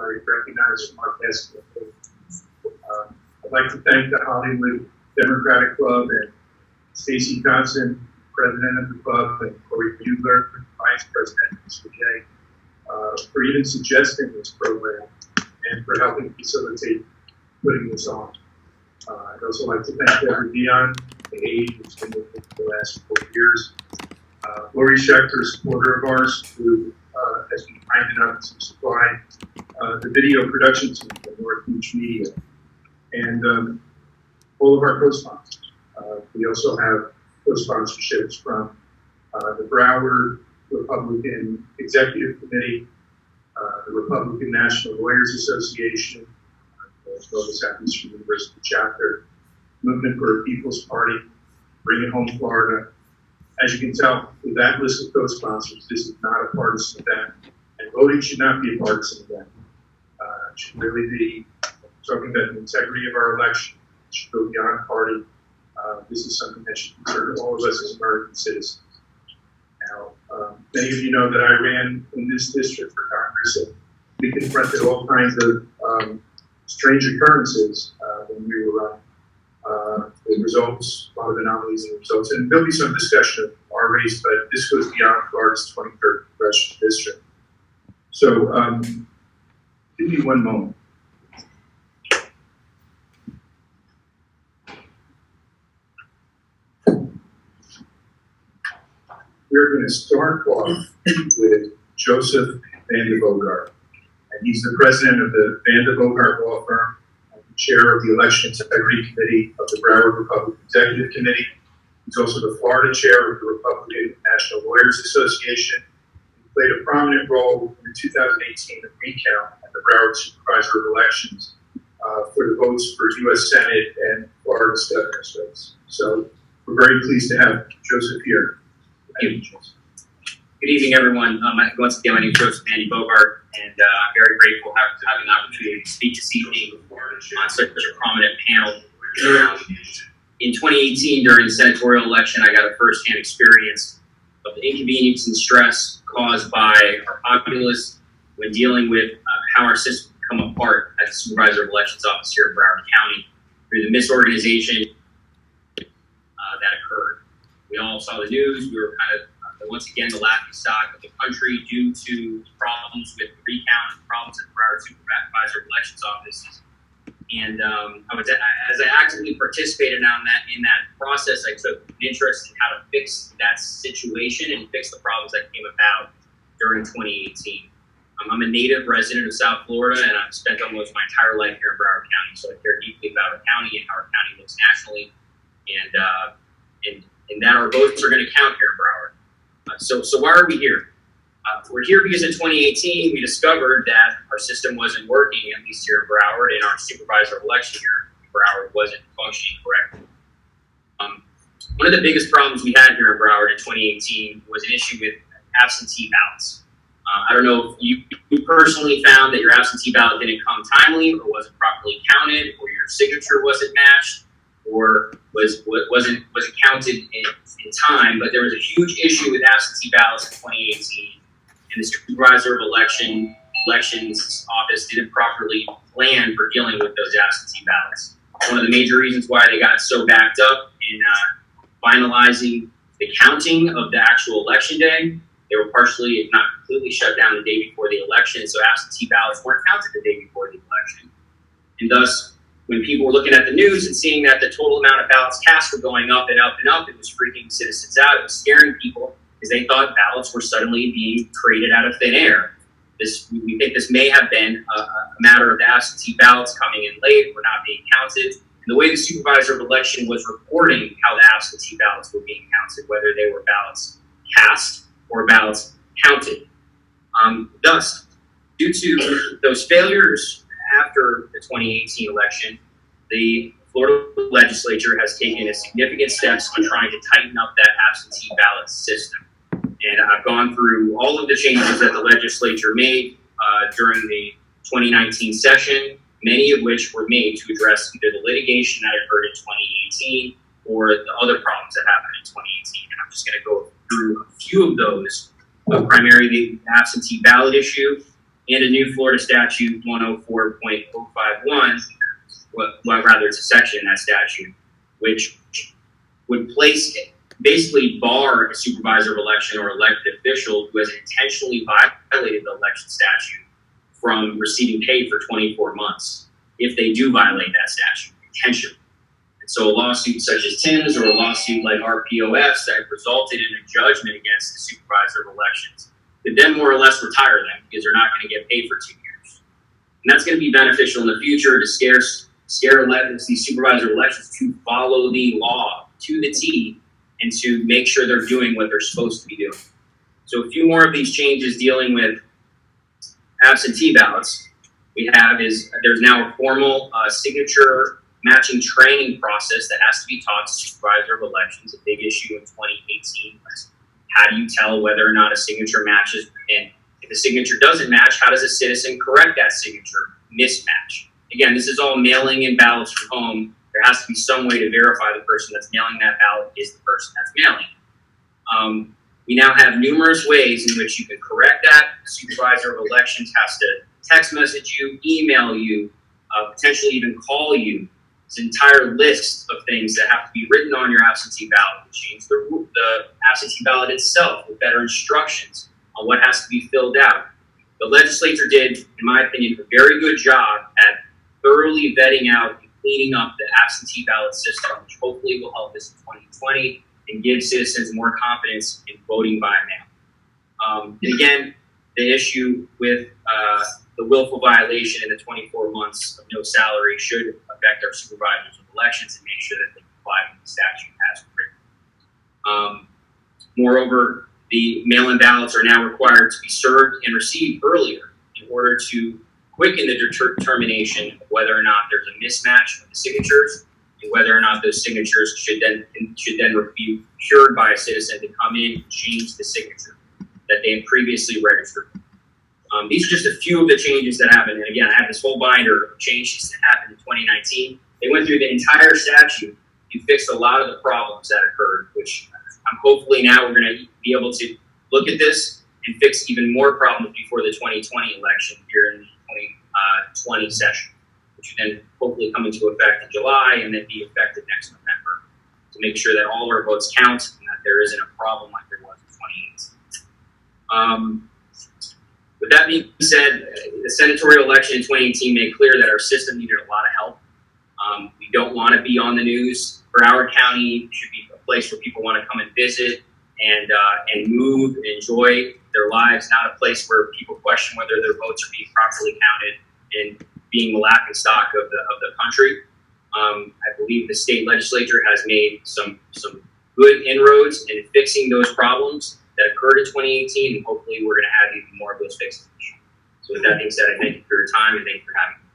I recognize from our past campaign. I'd like to thank the Hollywood Democratic Club and Stacy Johnson, president of the club, and Corey Bugler, vice president, Mr. J, for even suggesting this program and for helping facilitate putting this on. I'd also like to thank Deborah Dion, the aide who's been with me for the last 4 years. Lori Schechter, a supporter of ours, who has been kind enough to supply the video production team from North Beach Media, and all of our co-sponsors. We also have co-sponsorships from the Broward Republican Executive Committee, the Republican National Lawyers Association, as well as Southeastern University Chapter, Movement for a People's Party, Bring It Home Florida. As you can tell, with that list of co-sponsors, this is not a partisan event, and voting should not be a partisan event. It should really be talking about the integrity of our election. It should go beyond party. This is something that should concern all of us as American citizens. Now, many of you know that I ran in this district for Congress, and we confronted all kinds of strange occurrences when we were running. The results, a lot of anomalies in the results, and there'll be some discussion of our race, but this goes beyond Florida's 23rd congressional district. So, give me one moment. We're going to start off with Joseph Van de Bogart, and he's the president of the Van de Bogart Law Firm, chair of the Election Integrity Committee of the Broward Republican Executive Committee. He's also the Florida chair of the Republican National Lawyers Association. He played a prominent role in the 2018 recount at the Broward Supervisor of Elections for the votes for U.S. Senate and Florida's governor's race. So we're very pleased to have Joseph here. Thank you. Good evening, everyone. Once again, my name is Joseph Van de Bogart, and I'm very grateful for having the opportunity to speak this evening on such a prominent panel. In 2018, during the senatorial election, I got a first-hand experience of the inconvenience and stress caused by our populace when dealing with how our system can come apart at the Supervisor of Elections office here in Broward County through the misorganization that occurred. We all saw the news. We were kind of once again the laughing stock of the country due to problems with the recount and problems at the Broward Supervisor of Elections offices. And as I actively participated in that process, I took an interest in how to fix that situation and fix the problems that came about during 2018. I'm a native resident of South Florida, and I've spent almost my entire life here in Broward County, so I care deeply about our county and how our county looks nationally, and that our votes are going to count here in Broward. So why are we here? We're here because in 2018, we discovered that our system wasn't working, at least here in Broward, and our supervisor of election here in Broward wasn't functioning correctly. One of the biggest problems we had here in Broward in 2018 was an issue with absentee ballots. I don't know if you personally found that your absentee ballot didn't come timely, or wasn't properly counted, or your signature wasn't matched, or wasn't counted in time, but there was a huge issue with absentee ballots in 2018, and the Supervisor of Elections office didn't properly plan for dealing with those absentee ballots. One of the major reasons why they got so backed up in finalizing the counting of the actual election day, they were partially, if not completely, shut down the day before the election, so absentee ballots weren't counted the day before the election. And thus, when people were looking at the news and seeing that the total amount of ballots cast were going up and up and up, it was freaking citizens out. It was scaring people because they thought ballots were suddenly being created out of thin air. We think this may have been a matter of the absentee ballots coming in late or not being counted. And the way the Supervisor of Election was reporting how the absentee ballots were being counted, whether they were ballots cast or ballots counted. Thus, due to those failures after the 2018 election, the Florida legislature has taken significant steps on trying to tighten up that absentee ballot system. And I've gone through all of the changes that the legislature made during the 2019 session, many of which were made to address either the litigation that occurred in 2018 or the other problems that happened in 2018. And I'm just going to go through a few of those, primarily the absentee ballot issue, and a new Florida statute 104.051, well, rather it's a section in that statute, which would basically bar a supervisor of election or elected official who has intentionally violated the election statute from receiving pay for 24 months if they do violate that statute intentionally. And so a lawsuit such as Tim's or a lawsuit like RPOF's that resulted in a judgment against the supervisor of elections could then more or less retire them because they're not going to get paid for 2 years. And that's going to be beneficial in the future to scare these supervisor elections to follow the law to the T and to make sure they're doing what they're supposed to be doing. So a few more of these changes dealing with absentee ballots there's now a formal signature matching training process that has to be taught to supervisor of elections. A big issue in 2018 was how do you tell whether or not a signature matches, and if the signature doesn't match, how does a citizen correct that signature mismatch? Again, this is all mailing in ballots from home. There has to be some way to verify the person that's mailing that ballot is the person that's mailing. We now have numerous ways in which you can correct that. The supervisor of elections has to text message you, email you, potentially even call you. It's an entire list of things that have to be written on your absentee ballot. Change the absentee ballot itself with better instructions on what has to be filled out. The legislature did, in my opinion, a very good job at thoroughly vetting out and cleaning up the absentee ballot system, which hopefully will help us in 2020 and give citizens more confidence in voting by mail. And again, the issue with the willful violation in the 24 months of no salary should affect our supervisors of elections and make sure that they comply with the statute as written. Moreover, the mail-in ballots are now required to be served and received earlier in order to quicken the determination of whether or not there's a mismatch of the signatures and whether or not those signatures should then be cured by a citizen to come in and change the signature that they had previously registered. These are just a few of the changes that happened. And again, I have this whole binder of changes that happened in 2019. They went through the entire statute and fixed a lot of the problems that occurred, which I'm hopefully now we're going to be able to look at this and fix even more problems before the 2020 election here in the 2020 session, which will then hopefully come into effect in July and then be effective next November to make sure that all of our votes count and that there isn't a problem like there was in 2018. With that being said, the senatorial election in 2018 made clear that our system needed a lot of help. We don't want to be on the news. Broward County should be a place where people want to come and visit and move and enjoy their lives, not a place where people question whether their votes are being properly counted and being the laughingstock of the country. I believe the state legislature has made some good inroads in fixing those problems that occurred in 2018, and hopefully we're going to have even more of those fixes. So with that being said, I thank you for your time and thank you for having me.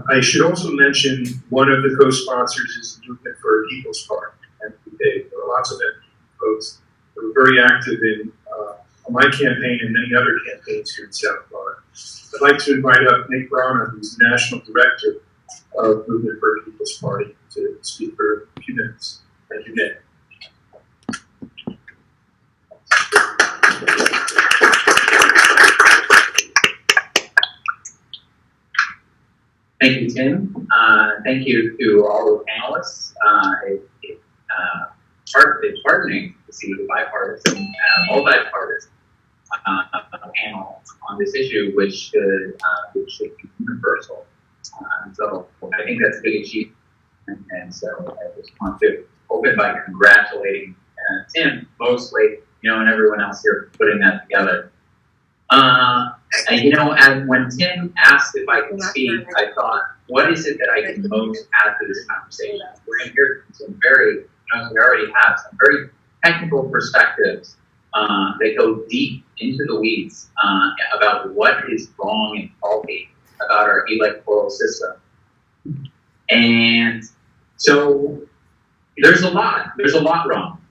I should also mention one of the co-sponsors is the Movement for a People's Party, MPP. There are lots of MPP folks that were very active in on my campaign and many other campaigns here in South Florida. I'd like to invite up Nick Browner, who's the National Director of Movement for a People's Party, to speak for a few minutes. Thank you, Nick. Thank you, Tim. Thank you to all the panelists. It's heartening to see the bipartisan, multi-partisan panel on this issue, which should be universal. So I think that's a big achievement. And so I just want to open by congratulating Tim mostly, and everyone else here for putting that together. And when Tim asked if I could speak, I thought, what is it that I can most add to this conversation? We're going to hear some we already have some very technical perspectives that go deep into the weeds about what is wrong and faulty about our electoral system. And so there's a lot wrong.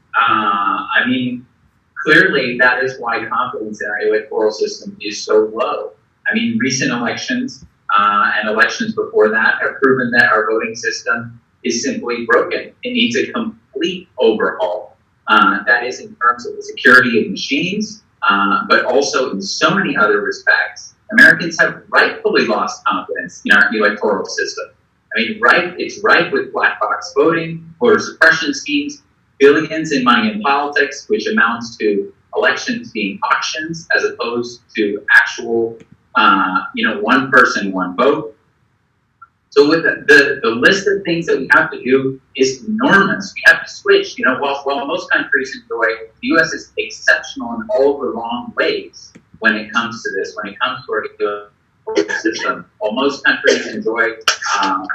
Clearly that is why confidence in our electoral system is so low. Recent elections and elections before that have proven that our voting system is simply broken. It needs a complete overhaul. That is in terms of the security of machines, but also in so many other respects. Americans have rightfully lost confidence in our electoral system. I mean, it's rife with black box voting, voter suppression schemes, billions in money in politics, which amounts to elections being auctions as opposed to actual, one person, one vote. So with the list of things that we have to do is enormous. We have to switch. While most countries enjoy, the U.S. is exceptional in all the wrong ways when it comes to this, when it comes to our system. While most countries enjoy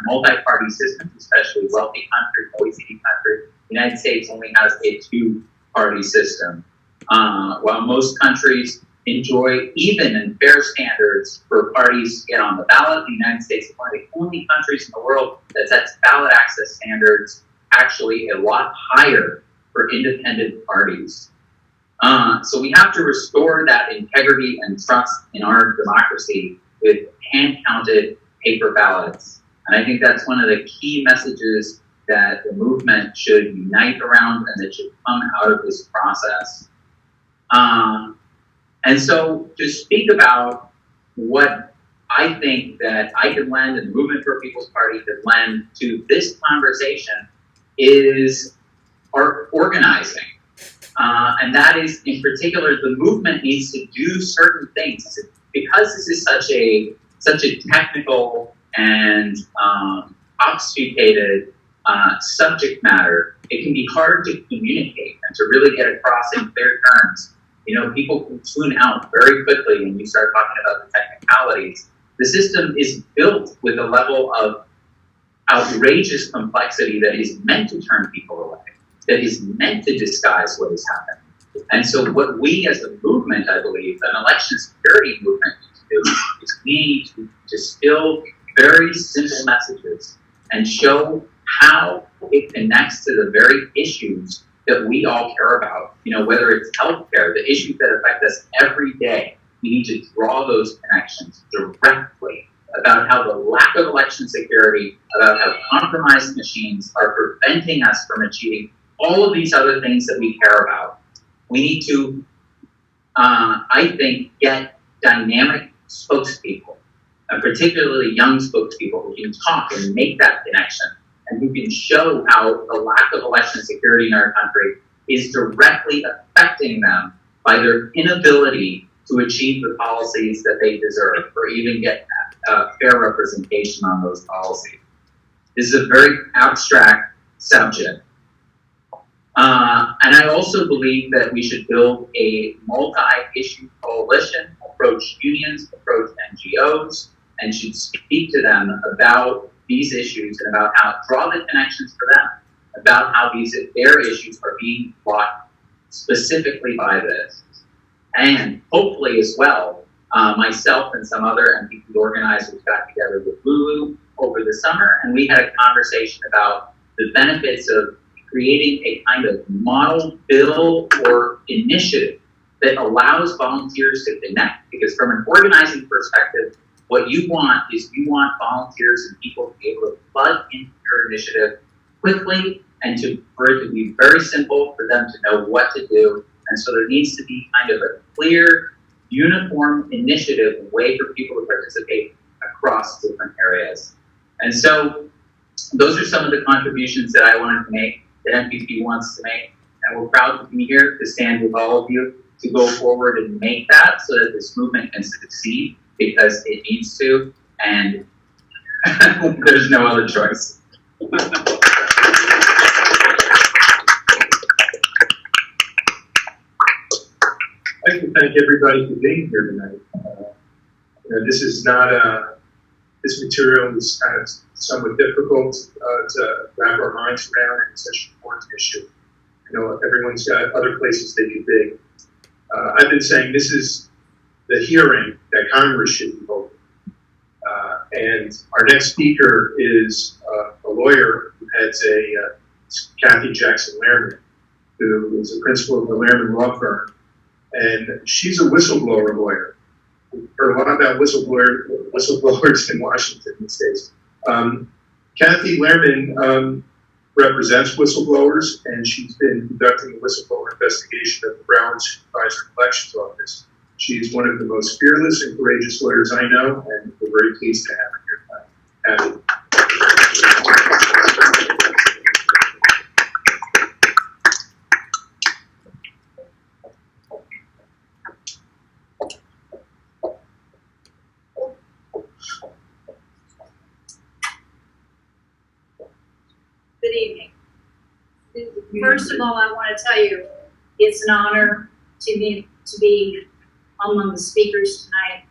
multi-party systems, especially wealthy countries, OECD countries, the United States only has a two-party system. While most countries enjoy even and fair standards for parties to get on the ballot, the United States is one of the only countries in the world that sets ballot access standards actually a lot higher for independent parties. So we have to restore that integrity and trust in our democracy with hand-counted paper ballots. And I think that's one of the key messages that the movement should unite around and that should come out of this process. And so to speak about what I think that I could lend and the Movement for People's Party could lend to this conversation is our organizing. And that is, in particular, the movement needs to do certain things. Because this is such a technical and obfuscated subject matter, it can be hard to communicate and to really get across in clear terms. People can tune out very quickly when you start talking about the technicalities. The system is built with a level of outrageous complexity that is meant to turn people away, that is meant to disguise what is happening. And so what we as a movement, I believe, an election security movement need to do is we need to distill very simple messages and show how it connects to the very issues that we all care about. Whether it's healthcare, the issues that affect us every day, we need to draw those connections directly about how the lack of election security, about how compromised machines are preventing us from achieving all of these other things that we care about. We need to, I think, get dynamic spokespeople, and particularly young spokespeople who can talk and make that connection, and who can show how the lack of election security in our country is directly affecting them by their inability to achieve the policies that they deserve or even get fair representation on those policies. This is a very abstract subject. And I also believe that we should build a multi-issue coalition, approach unions, approach NGOs, and should speak to them about these issues and about how draw the connections for them, about how their issues are being blocked specifically by this. And hopefully as well, myself and some other MPP organizers got together with Lulu over the summer, and we had a conversation about the benefits of creating a kind of model bill or initiative that allows volunteers to connect. Because from an organizing perspective, what you want is volunteers and people to be able to plug into your initiative quickly and for it to be very simple for them to know what to do. And so there needs to be kind of a clear, uniform initiative and way for people to participate across different areas. And so those are some of the contributions that I wanted to make, that MPP wants to make. And we're proud to be here to stand with all of you to go forward and make that so that this movement can succeed, because it needs to, and there's no other choice. I'd like to thank everybody for being here tonight. This is not this material is kind of somewhat difficult to wrap our minds around in such an important issue. Everyone's got other places they could be. I've been saying this is the hearing that Congress should be holding. And our next speaker is a lawyer who heads Kathy Jackson Lehrman, who is a principal of the Lehrman Law Firm. And she's a whistleblower lawyer. We've heard a lot about whistleblowers in Washington these days. Kathy Lehrman represents whistleblowers, and she's been conducting a whistleblower investigation at the Broward Supervisor of Elections Office. She is one of the most fearless and courageous lawyers I know, and we're very pleased to have her here tonight. Good evening. First of all, I want to tell you, it's an honor to be among the speakers tonight.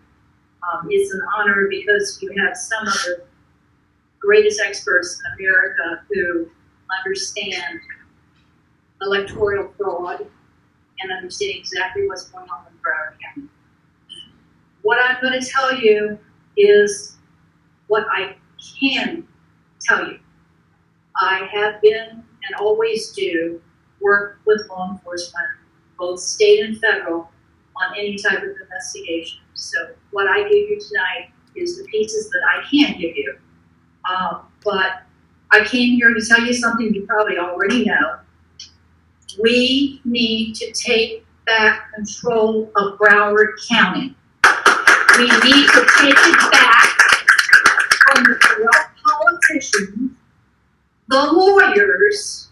It's an honor because you have some of the greatest experts in America who understand electoral fraud and understand exactly what's going on in Broward County. What I'm going to tell you is what I can tell you. I have been and always do work with law enforcement, both state and federal, on any type of investigation. So what I give you tonight is the pieces that I can give you. But I came here to tell you something you probably already know. We need to take back control of Broward County. We need to take it back from the corrupt politicians, the lawyers,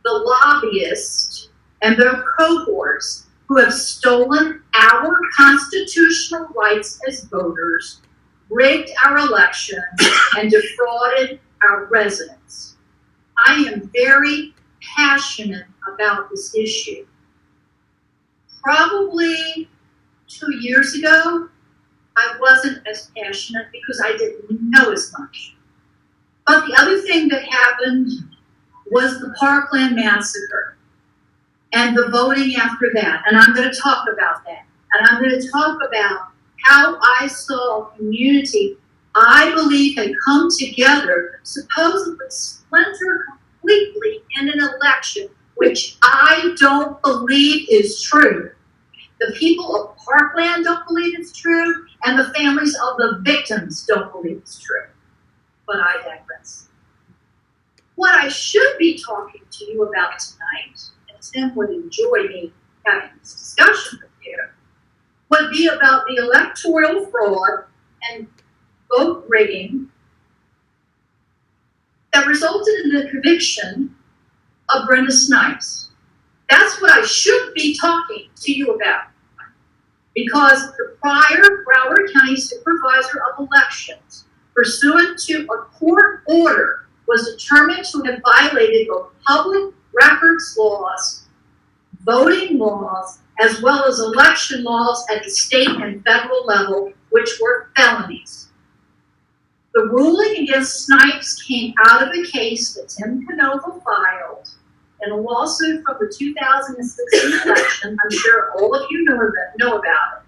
the lobbyists, and their cohorts who have stolen our constitutional rights as voters, rigged our elections, and defrauded our residents. I am very passionate about this issue. Probably 2 years ago, I wasn't as passionate because I didn't know as much. But the other thing that happened was the Parkland massacre and the voting after that. And I'm going to talk about that. And I'm going to talk about how I saw a community I believe had come together, supposedly splintered completely in an election, which I don't believe is true. The people of Parkland don't believe it's true, and the families of the victims don't believe it's true. But I digress. What I should be talking to you about tonight, and Tim would enjoy me having this discussion with you, would be about the electoral fraud and vote rigging that resulted in the conviction of Brenda Snipes. That's what I should be talking to you about. Because the prior Broward County Supervisor of Elections, pursuant to a court order, was determined to have violated both public records laws, voting laws, as well as election laws at the state and federal level, which were felonies. The ruling against Snipes came out of a case that Tim Canova filed in a lawsuit from the 2016 election. I'm sure all of you know about it,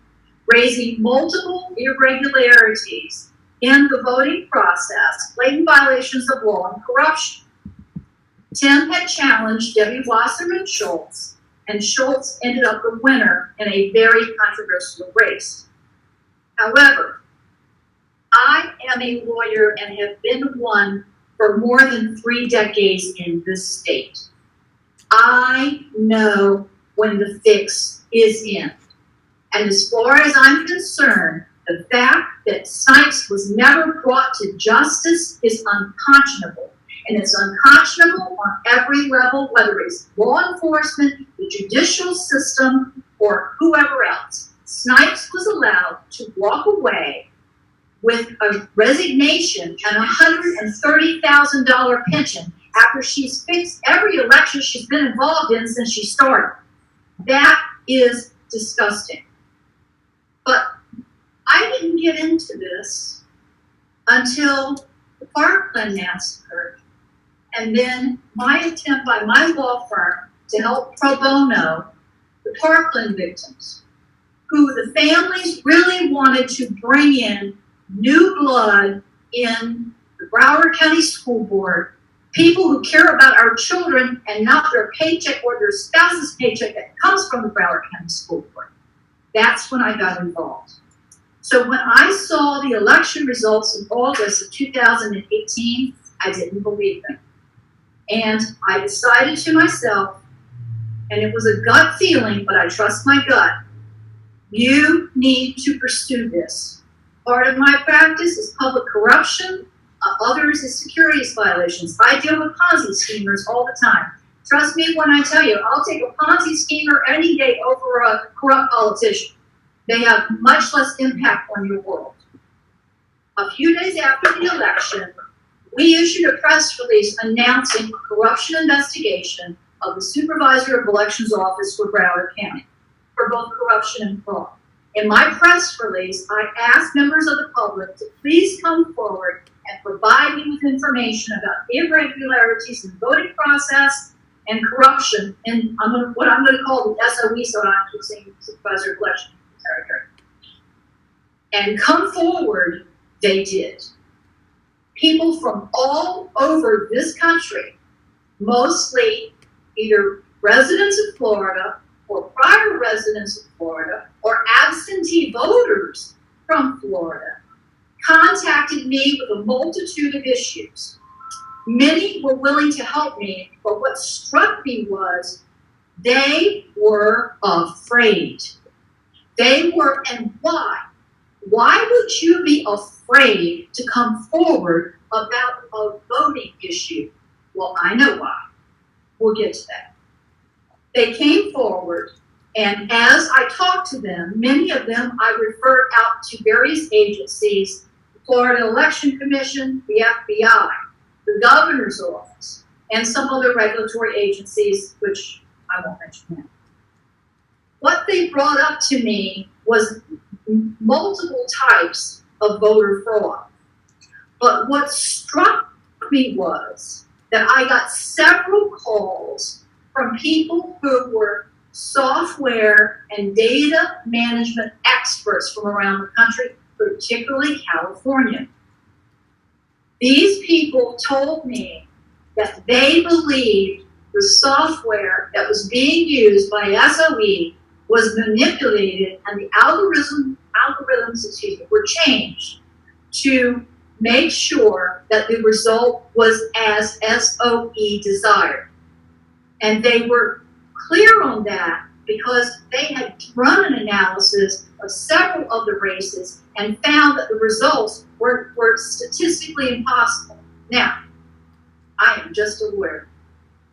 raising multiple irregularities in the voting process, blatant violations of law, and corruption. Tim had challenged Debbie Wasserman Schultz, and Schultz ended up the winner in a very controversial race. However, I am a lawyer and have been one for more than 3 decades in this state. I know when the fix is in. And as far as I'm concerned, the fact that Snipes was never brought to justice is unconscionable. And it's unconscionable on every level, whether it's law enforcement, the judicial system, or whoever else. Snipes was allowed to walk away with a resignation and a $130,000 pension after she's fixed every election she's been involved in since she started. That is disgusting. But I didn't get into this until the Parkland massacre, and then my attempt by my law firm to help pro bono the Parkland victims, who the families really wanted to bring in new blood in the Broward County School Board, people who care about our children and not their paycheck or their spouse's paycheck that comes from the Broward County School Board. That's when I got involved. So when I saw the election results in August of 2018, I didn't believe them. And I decided to myself, and it was a gut feeling, but I trust my gut, you need to pursue this. Part of my practice is public corruption, others is securities violations. I deal with Ponzi schemers all the time. Trust me when I tell you, I'll take a Ponzi schemer any day over a corrupt politician. They have much less impact on your world. A few days after the election, we issued a press release announcing a corruption investigation of the Supervisor of Elections Office for Broward County for both corruption and fraud. In my press release, I asked members of the public to please come forward and provide me with information about irregularities in the voting process and corruption in what I'm going to call the SOE, so I keep saying Supervisor of Election Territory. And come forward, they did. People from all over this country, mostly either residents of Florida or prior residents of Florida or absentee voters from Florida, contacted me with a multitude of issues. Many were willing to help me, but what struck me was they were afraid. They were, and why? Why would you be afraid to come forward about a voting issue? Well, I know why. We'll get to that. They came forward, and as I talked to them, many of them I referred out to various agencies, the Florida Election Commission, the FBI, the governor's office, and some other regulatory agencies, which I won't mention now. What they brought up to me was multiple types of voter fraud. But what struck me was that I got several calls from people who were software and data management experts from around the country, particularly California. These people told me that they believed the software that was being used by SOE was manipulated and the algorithms were changed to make sure that the result was as SOE desired. And they were clear on that because they had run an analysis of several of the races and found that the results were statistically impossible. Now, I am just a lawyer.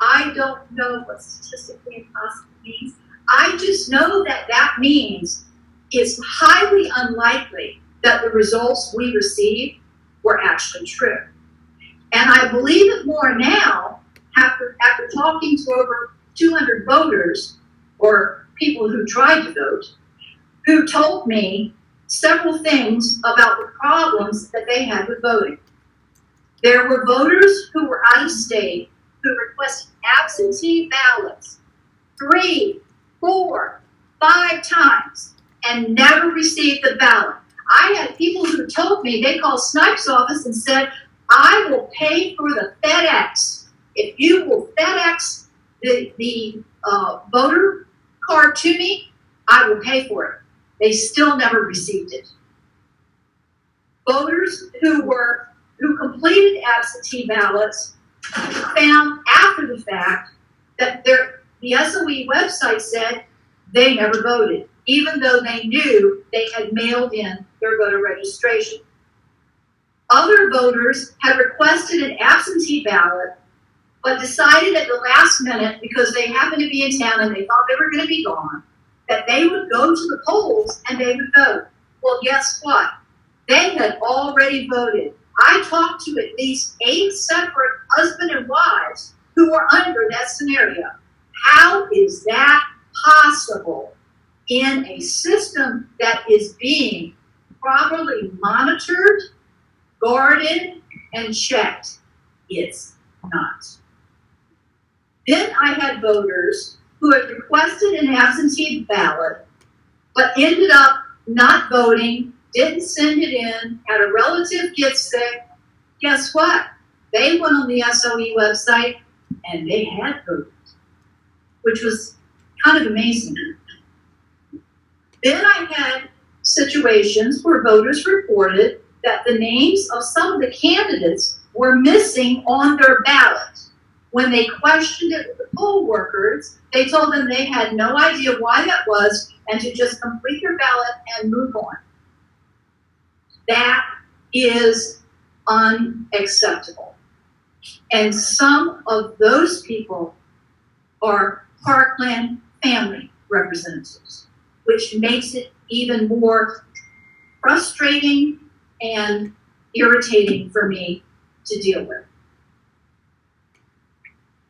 I don't know what statistically impossible means. I just know that that means it's highly unlikely that the results we received were actually true. And I believe it more now after talking to over 200 voters or people who tried to vote, who told me several things about the problems that they had with voting. There were voters who were out of state who requested absentee ballots 3, 4, 5 times and never received the ballot. I had people who told me, they called Snipes' office and said, I will pay for the FedEx. If you will FedEx the voter card to me, I will pay for it. They still never received it. Voters who completed absentee ballots found after the fact that the SOE website said they never voted, even though they knew they had mailed in their voter registration. Other voters had requested an absentee ballot, but decided at the last minute, because they happened to be in town and they thought they were going to be gone, that they would go to the polls and they would vote. Well, guess what? They had already voted. I talked to at least 8 separate husband and wives who were under that scenario. How is that possible in a system that is being properly monitored, guarded, and checked? It's not. Then I had voters who had requested an absentee ballot, but ended up not voting, didn't send it in, had a relative get sick. Guess what? They went on the SOE website and they had voted, which was kind of amazing. Then I had situations where voters reported that the names of some of the candidates were missing on their ballot. When they questioned it with the poll workers, they told them they had no idea why that was and to just complete their ballot and move on. That is unacceptable. And some of those people are Parkland family representatives, which makes it even more frustrating and irritating for me to deal with.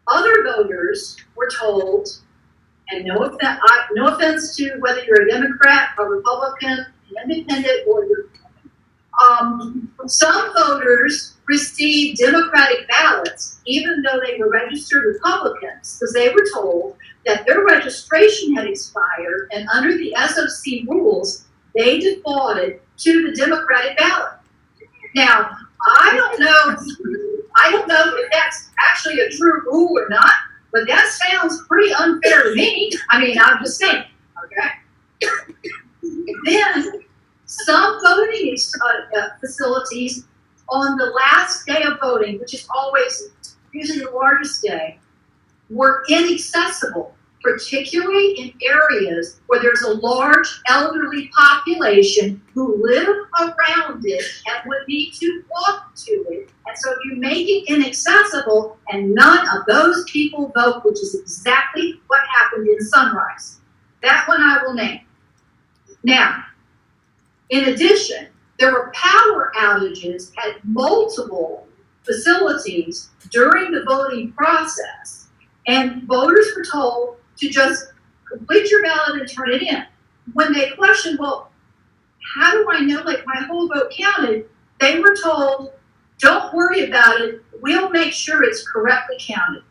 Other voters were told, and no offense to whether you're a Democrat, a Republican, an independent, or you're some voters received Democratic ballots even though they were registered Republicans because they were told that their registration had expired, and under the SOC rules, they defaulted to the Democratic ballot. Now, I don't know if that's actually a true rule or not, but that sounds pretty unfair to me. I mean, I'm just saying, okay? Then, some voting facilities on the last day of voting, which is always usually the largest day, were inaccessible, particularly in areas where there's a large elderly population who live around it and would need to walk to it. And so you make it inaccessible, and none of those people vote, which is exactly what happened in Sunrise. That one I will name. Now, in addition, there were power outages at multiple facilities during the voting process, and voters were told to just complete your ballot and turn it in. When they questioned, well, how do I know, like, my whole vote counted? They were told, don't worry about it, we'll make sure it's correctly counted.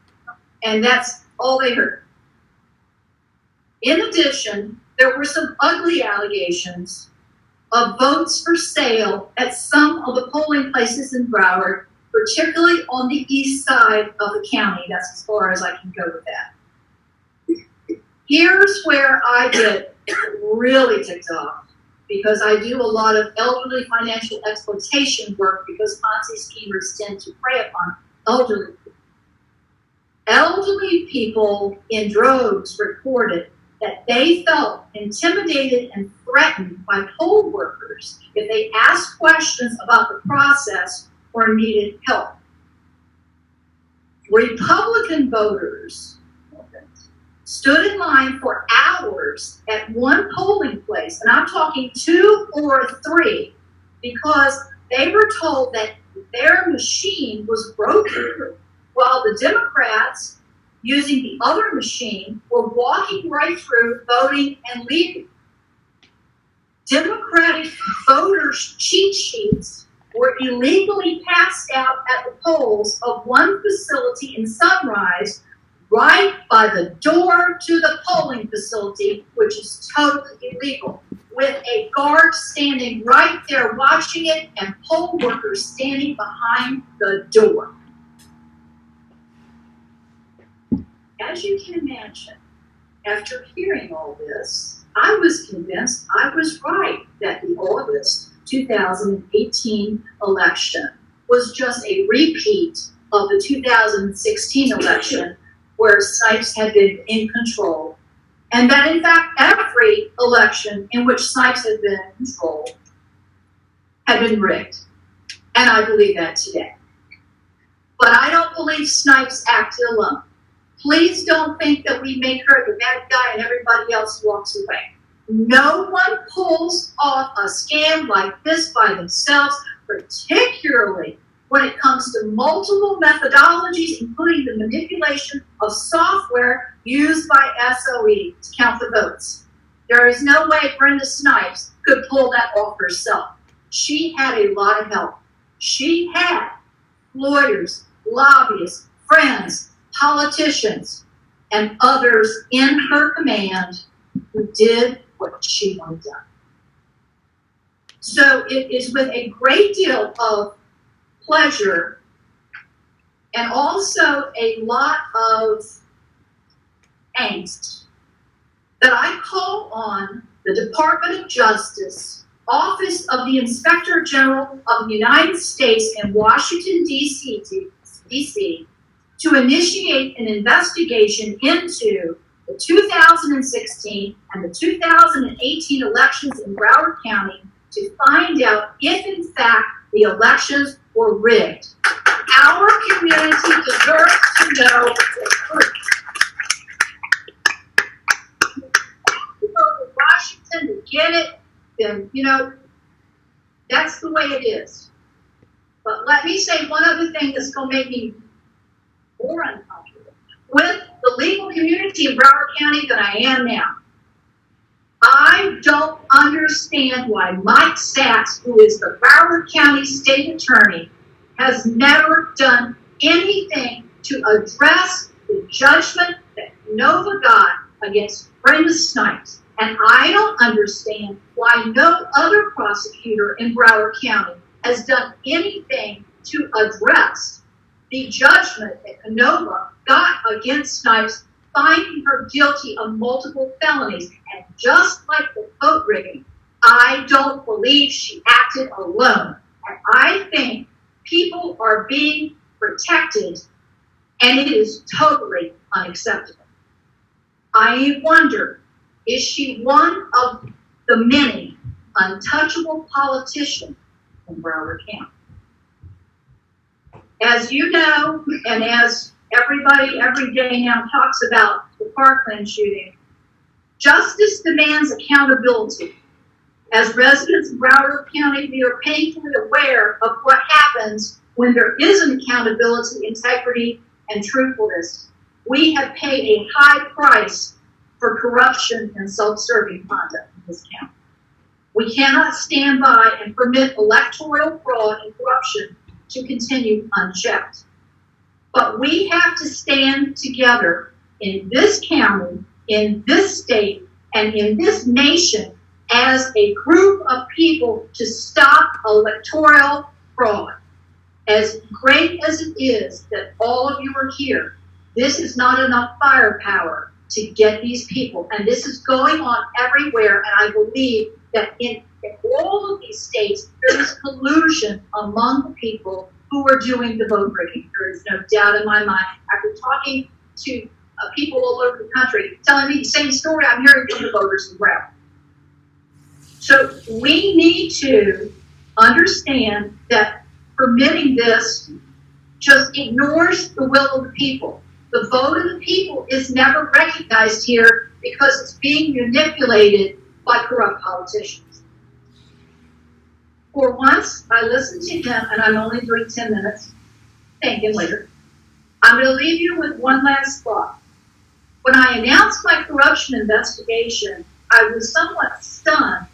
And that's all they heard. In addition, there were some ugly allegations of votes for sale at some of the polling places in Broward, particularly on the east side of the county. That's as far as I can go with that. Here's where I get really ticked off, because I do a lot of elderly financial exploitation work because Ponzi schemers tend to prey upon elderly people. Elderly people in droves reported that they felt intimidated and threatened by poll workers if they asked questions about the process or needed help. Republican voters stood in line for hours at one polling place, and I'm talking 2 or 3, because they were told that their machine was broken, while the Democrats, using the other machine, were walking right through, voting, and leaving. Democratic voters' cheat sheets were illegally passed out at the polls of one facility in Sunrise, right by the door to the polling facility, which is totally illegal, with a guard standing right there watching it and poll workers standing behind the door. As you can imagine, after hearing all this, I was convinced I was right that the August 2018 election was just a repeat of the 2016 election where Snipes had been in control, and that in fact every election in which Snipes had been in control had been rigged. And I believe that today. But I don't believe Snipes acted alone. Please don't think that we make her the bad guy and everybody else walks away. No one pulls off a scam like this by themselves, particularly when it comes to multiple methodologies, including the manipulation of software used by SOE to count the votes. There is no way Brenda Snipes could pull that off herself. She had a lot of help. She had lawyers, lobbyists, friends, politicians, and others in her command who did what she wanted done. So it is with a great deal of pleasure and also a lot of angst that I call on the Department of Justice Office of the Inspector General of the United States in Washington, D.C., to initiate an investigation into the 2016 and the 2018 elections in Broward County to find out if, in fact, the elections were rigged. Our community deserves to know the truth. If you go to Washington to get it, then, that's the way it is. But let me say one other thing that's going to make me more uncomfortable with the legal community in Broward County than I am now. I don't understand why Mike Sachs, who is the Broward County State Attorney, has never done anything to address the judgment that Canova got against Brenda Snipes. And I don't understand why no other prosecutor in Broward County has done anything to address the judgment that Canova got against Snipes, finding her guilty of multiple felonies. And just like the vote rigging, I don't believe she acted alone. And I think people are being protected, and it is totally unacceptable. I wonder, is she one of the many untouchable politicians in Broward County? As you know, and as everybody every day now talks about the Parkland shooting, justice demands accountability. As residents of Broward County, we are painfully aware of what happens when there isn't accountability, integrity, and truthfulness. We have paid a high price for corruption and self-serving conduct in this county. We cannot stand by and permit electoral fraud and corruption to continue unchecked. But we have to stand together in this county, in this state, and in this nation as a group of people to stop electoral fraud. As great as it is that all of you are here, this is not enough firepower to get these people. And this is going on everywhere, and I believe that in all of these states, there is collusion among the people who are doing the vote rigging. There is no doubt in my mind. After talking to people all over the country, telling me the same story I'm hearing from the voters in Broward. So we need to understand that permitting this just ignores the will of the people. The vote of the people is never recognized here because it's being manipulated by corrupt politicians. For once, I listened to him, and I'm only doing 10 minutes. Thank him later. I'm going to leave you with one last thought. When I announced my corruption investigation, I was somewhat stunned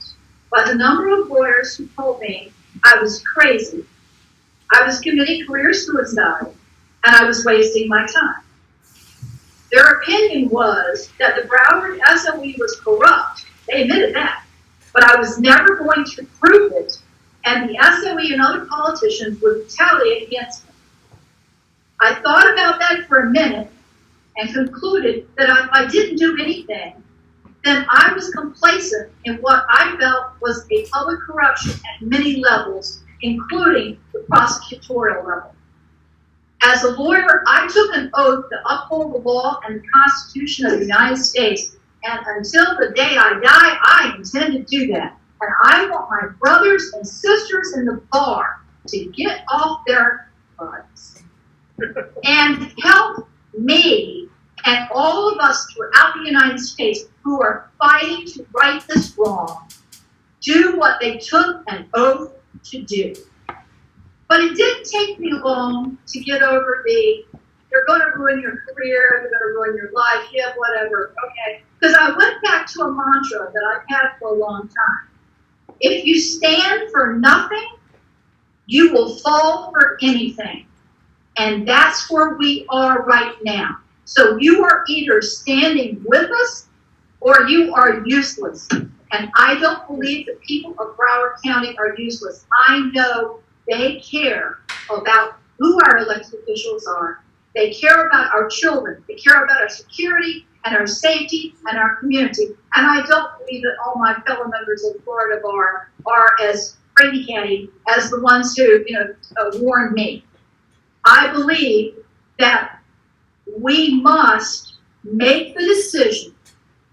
by the number of lawyers who told me I was crazy, I was committing career suicide, and I was wasting my time. Their opinion was that the Broward SOE was corrupt. They admitted that. But I was never going to prove it, and the SOE and other politicians would retaliate against me. I thought about that for a minute and concluded that if I didn't do anything, then I was complacent in what I felt was a public corruption at many levels, including the prosecutorial level. As a lawyer, I took an oath to uphold the law and the Constitution of the United States, and until the day I die, I intend to do that. And I want my brothers and sisters in the bar to get off their butts and help me and all of us throughout the United States who are fighting to right this wrong do what they took an oath to do. But it didn't take me long to get over they're going to ruin your career, they're going to ruin your life, yeah, whatever, okay. Because I went back to a mantra that I've had for a long time. If you stand for nothing, you will fall for anything. And that's where we are right now. So you are either standing with us or you are useless. And I don't believe the people of Broward County are useless. I know they care about who our elected officials are. They care about our children. They care about our security and our safety and our community. And I don't believe that all my fellow members of Florida Bar are as crazy candy as the ones who, warned me. I believe that we must make the decision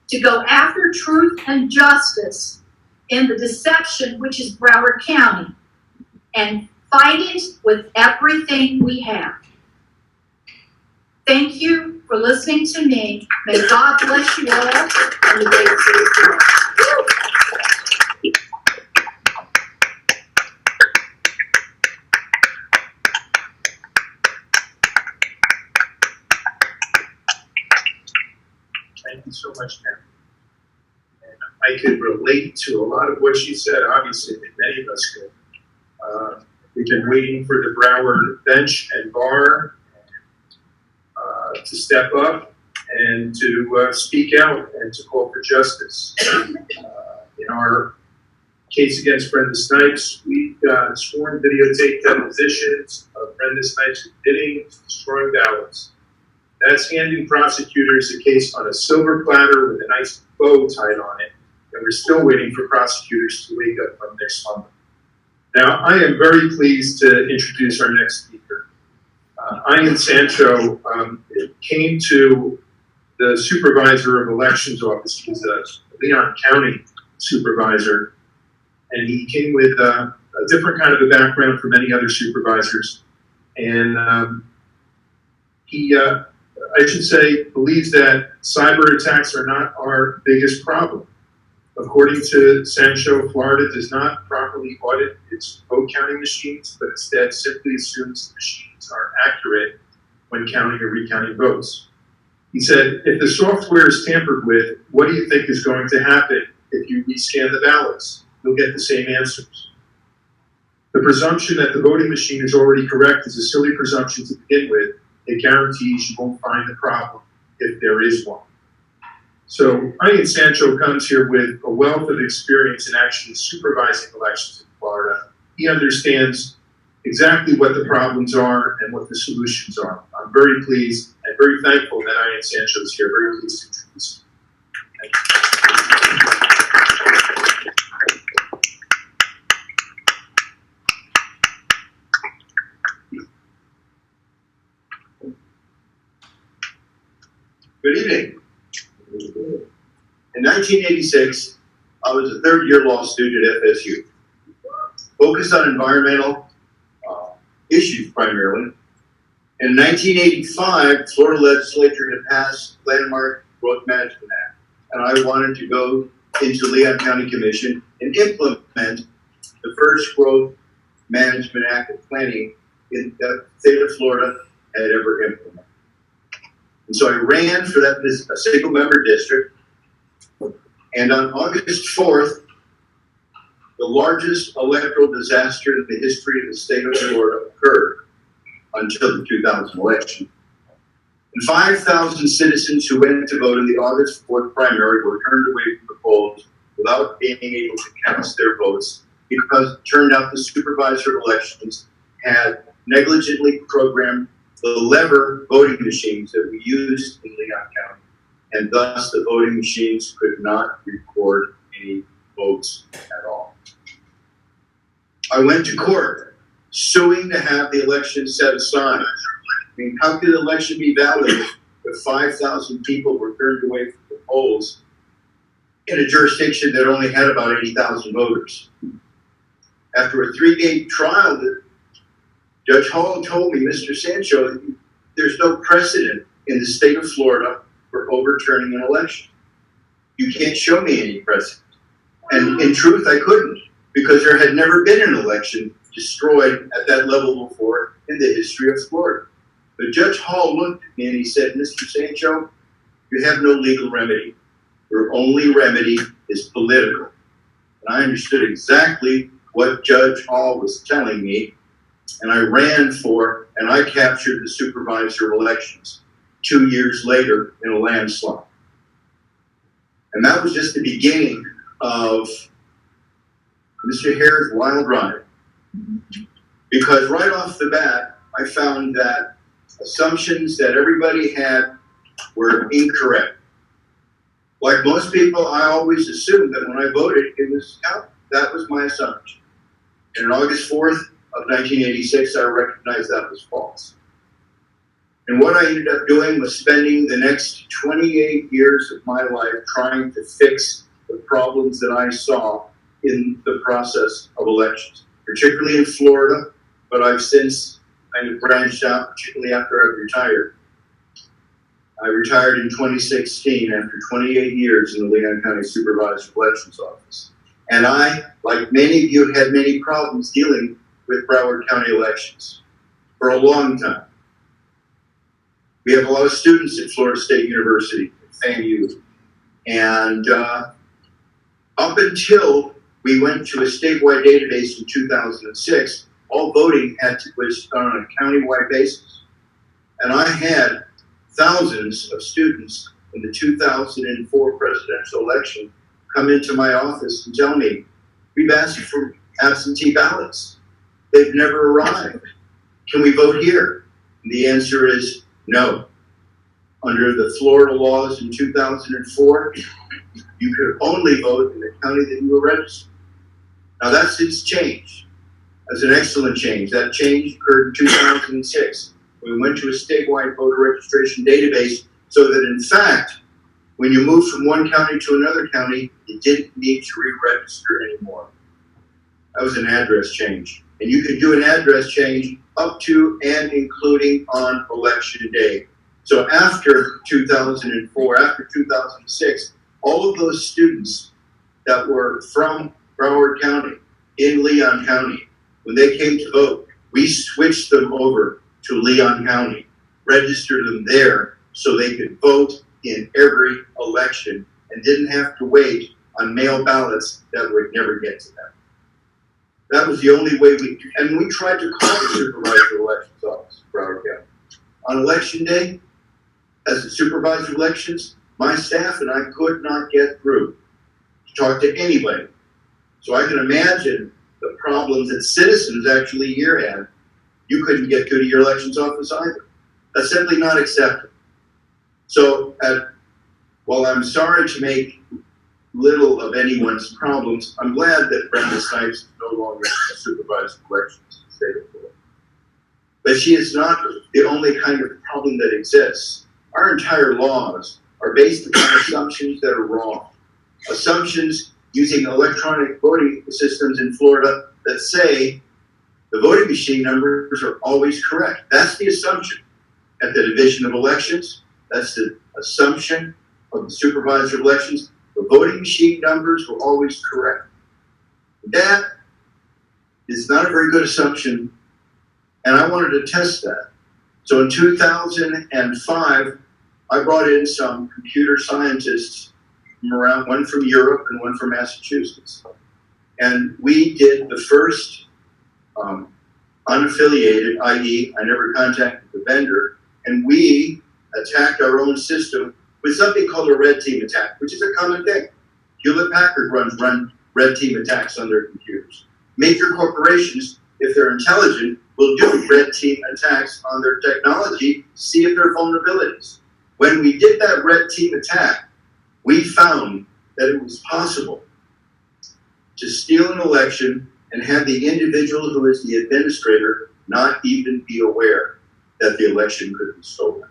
to go after truth and justice in the deception which is Broward County and fight it with everything we have. Thank you for listening to me. May God bless you all and the great city of Florida. Thank you so much, Karen. And I could relate to a lot of what she said. Obviously, many of us could. We've been waiting for the Broward bench and bar to step up and to speak out and to call for justice. In our case against Brenda Snipes, we've got sworn videotape depositions of Brenda Snipes admitting to destroying ballots. That's handing prosecutors a case on a silver platter with a nice bow tied on it, and we're still waiting for prosecutors to wake up from their slumber. Now, I am very pleased to introduce our next speaker. Ian Sancho came to the supervisor of elections office. He's a Leon County supervisor, and he came with a different kind of a background from many other supervisors. And he, I should say, believes that cyber attacks are not our biggest problem. According to Sancho, Florida does not properly audit its vote counting machines, but instead simply assumes the machines are accurate when counting or recounting votes. He said, if the software is tampered with, what do you think is going to happen if you rescan the ballots? You'll get the same answers. The presumption that the voting machine is already correct is a silly presumption to begin with. It guarantees you won't find the problem if there is one. So Ian Sancho comes here with a wealth of experience in actually supervising elections in Florida. He understands exactly what the problems are and what the solutions are. I'm very pleased and very thankful that Ian Sancho is here. Very pleased to introduce him. Good evening. In 1986, I was a third-year law student at FSU, focused on environmental issues primarily. In 1985, Florida legislature had passed the Landmark Growth Management Act, and I wanted to go into Leon County Commission and implement the first Growth Management Act of planning in the state of Florida had ever implemented. And so I ran for that a single-member district. And on August 4th, the largest electoral disaster in the history of the state of Florida occurred until the 2000 election. And 5,000 citizens who went to vote in the August 4th primary were turned away from the polls without being able to cast their votes because it turned out the supervisor of elections had negligently programmed the lever voting machines that we used in Leon County, and thus the voting machines could not record any votes at all. I went to court suing to have the election set aside. I mean, how could the election be valid if 5,000 people were turned away from the polls in a jurisdiction that only had about 80,000 voters? After a 3-day trial, Judge Hall told me, Mr. Sancho, there's no precedent in the state of Florida for overturning an election. You can't show me any precedent. And in truth, I couldn't, because there had never been an election destroyed at that level before in the history of Florida. But Judge Hall looked at me and he said, Mr. Sancho, you have no legal remedy. Your only remedy is political. And I understood exactly what Judge Hall was telling me, and I ran for and I captured the supervisor of elections 2 years later in a landslide. And that was just the beginning of Mr. Hare's wild ride. Because right off the bat, I found that assumptions that everybody had were incorrect. Like most people, I always assumed that when I voted, it was out. That was my assumption. And on August 4th of 1986, I recognized that was false. And what I ended up doing was spending the next 28 years of my life trying to fix the problems that I saw in the process of elections, particularly in Florida, but I've since kind of branched out, particularly after I've retired. I retired in 2016 after 28 years in the Leon County Supervisor of Elections Office. And I, like many of you, had many problems dealing with Broward County elections for a long time. We have a lot of students at Florida State University, FAMU, and up until we went to a statewide database in 2006, all voting was done on a countywide basis. And I had thousands of students in the 2004 presidential election come into my office and tell me, we've asked for absentee ballots. They've never arrived. Can we vote here? And the answer is no. Under the Florida laws in 2004, you could only vote in the county that you were registered. Now that's since changed. That's an excellent change. That change occurred in 2006. We went to a statewide voter registration database so that in fact, when you moved from one county to another county, you didn't need to re-register anymore. That was an address change. And you could do an address change up to and including on election day. So after 2004, after 2006, all of those students that were from Broward County in Leon County, when they came to vote, we switched them over to Leon County, registered them there so they could vote in every election and didn't have to wait on mail ballots that would never get to them. That was the only way and we tried to call the supervisor of elections office in Broward County. On election day, as the supervisor of elections, my staff and I could not get through to talk to anybody. So I can imagine the problems that citizens actually here had. You couldn't get through to your elections office either. That's simply not acceptable. So while I'm sorry to make little of anyone's problems, I'm glad that Brenda Snipes is no longer a supervisor of elections in the state of Florida. But she is not the only kind of problem that exists. Our entire laws are based upon assumptions that are wrong. Assumptions using electronic voting systems in Florida that say the voting machine numbers are always correct. That's the assumption at the Division of Elections. That's the assumption of the supervisor of elections. The voting machine numbers were always correct. That is not a very good assumption, and I wanted to test that. So in 2005, I brought in some computer scientists from around, one from Europe and one from Massachusetts. And we did the first unaffiliated, i.e. I never contacted the vendor, and we attacked our own system with something called a red team attack, which is a common thing. Hewlett-Packard run red team attacks on their computers. Major corporations, if they're intelligent, will do red team attacks on their technology to see if there are vulnerabilities. When we did that red team attack, we found that it was possible to steal an election and have the individual who is the administrator not even be aware that the election could be stolen.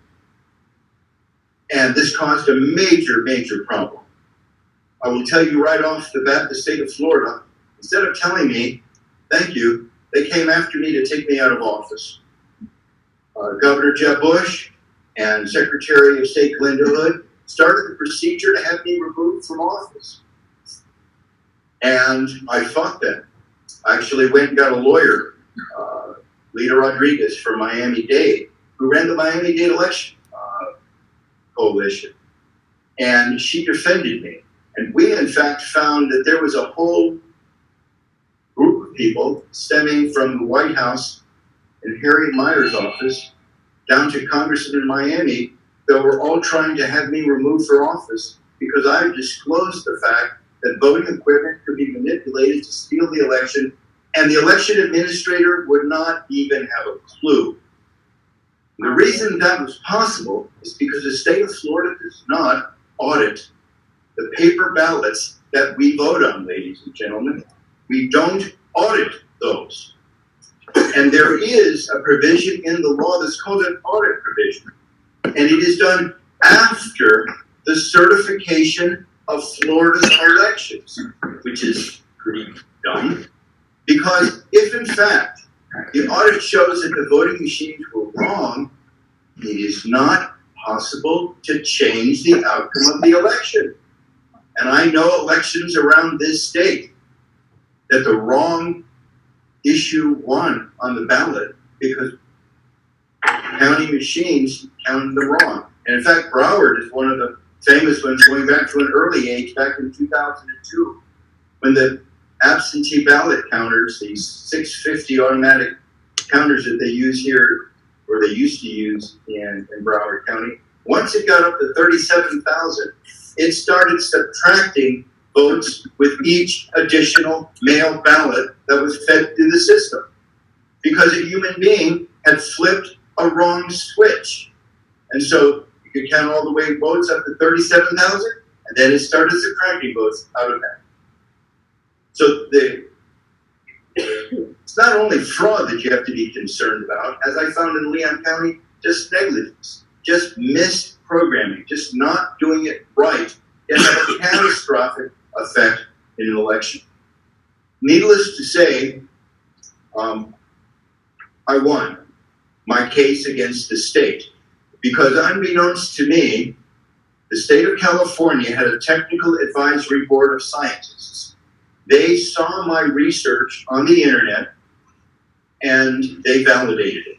And this caused a major, major problem. I will tell you right off the bat, the state of Florida, instead of telling me, thank you, they came after me to take me out of office. Governor Jeb Bush and Secretary of State Glenda Hood started the procedure to have me removed from office. And I fought that. I actually went and got a lawyer, Lita Rodriguez from Miami-Dade, who ran the Miami-Dade election coalition. And she defended me. And we, in fact, found that there was a whole group of people stemming from the White House and Harriet Meyer's office down to Congressmen in Miami that were all trying to have me removed from office because I disclosed the fact that voting equipment could be manipulated to steal the election, and the election administrator would not even have a clue The reason that was possible is because the state of Florida does not audit the paper ballots that we vote on, ladies and gentlemen. We don't audit those. And there is a provision in the law that's called an audit provision. And it is done after the certification of Florida's elections, which is pretty dumb. Because if in fact the audit shows that the voting machines were wrong, it is not possible to change the outcome of the election. And I know elections around this state that the wrong issue won on the ballot because county machines counted them wrong. And in fact, Broward is one of the famous ones going back to an early age, back in 2002, when the absentee ballot counters, these 650 automatic counters that they use here, or they used to use in Broward County, once it got up to 37,000, it started subtracting votes with each additional mail ballot that was fed through the system. Because a human being had flipped a wrong switch. And so you could count all the way votes up to 37,000, and then it started subtracting votes out of that. So it's not only fraud that you have to be concerned about, as I found in Leon County, just negligence, just missed programming, just not doing it right can have a catastrophic effect in an election. Needless to say, I won my case against the state because unbeknownst to me, the state of California had a technical advisory board of scientists. They saw my research on the internet and they validated it.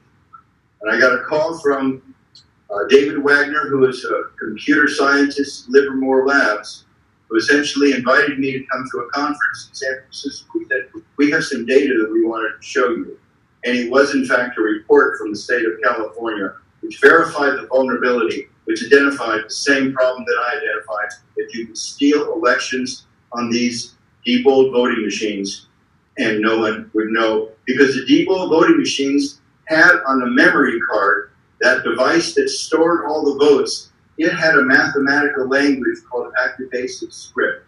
And I got a call from David Wagner, who is a computer scientist at Livermore Labs, who essentially invited me to come to a conference in San Francisco. He said, we have some data that we wanted to show you. And it was, in fact, a report from the state of California, which verified the vulnerability, which identified the same problem that I identified, that you can steal elections on these debold voting machines, and no one would know. Because the debold voting machines had on the memory card, that device that stored all the votes, it had a mathematical language called active-basic script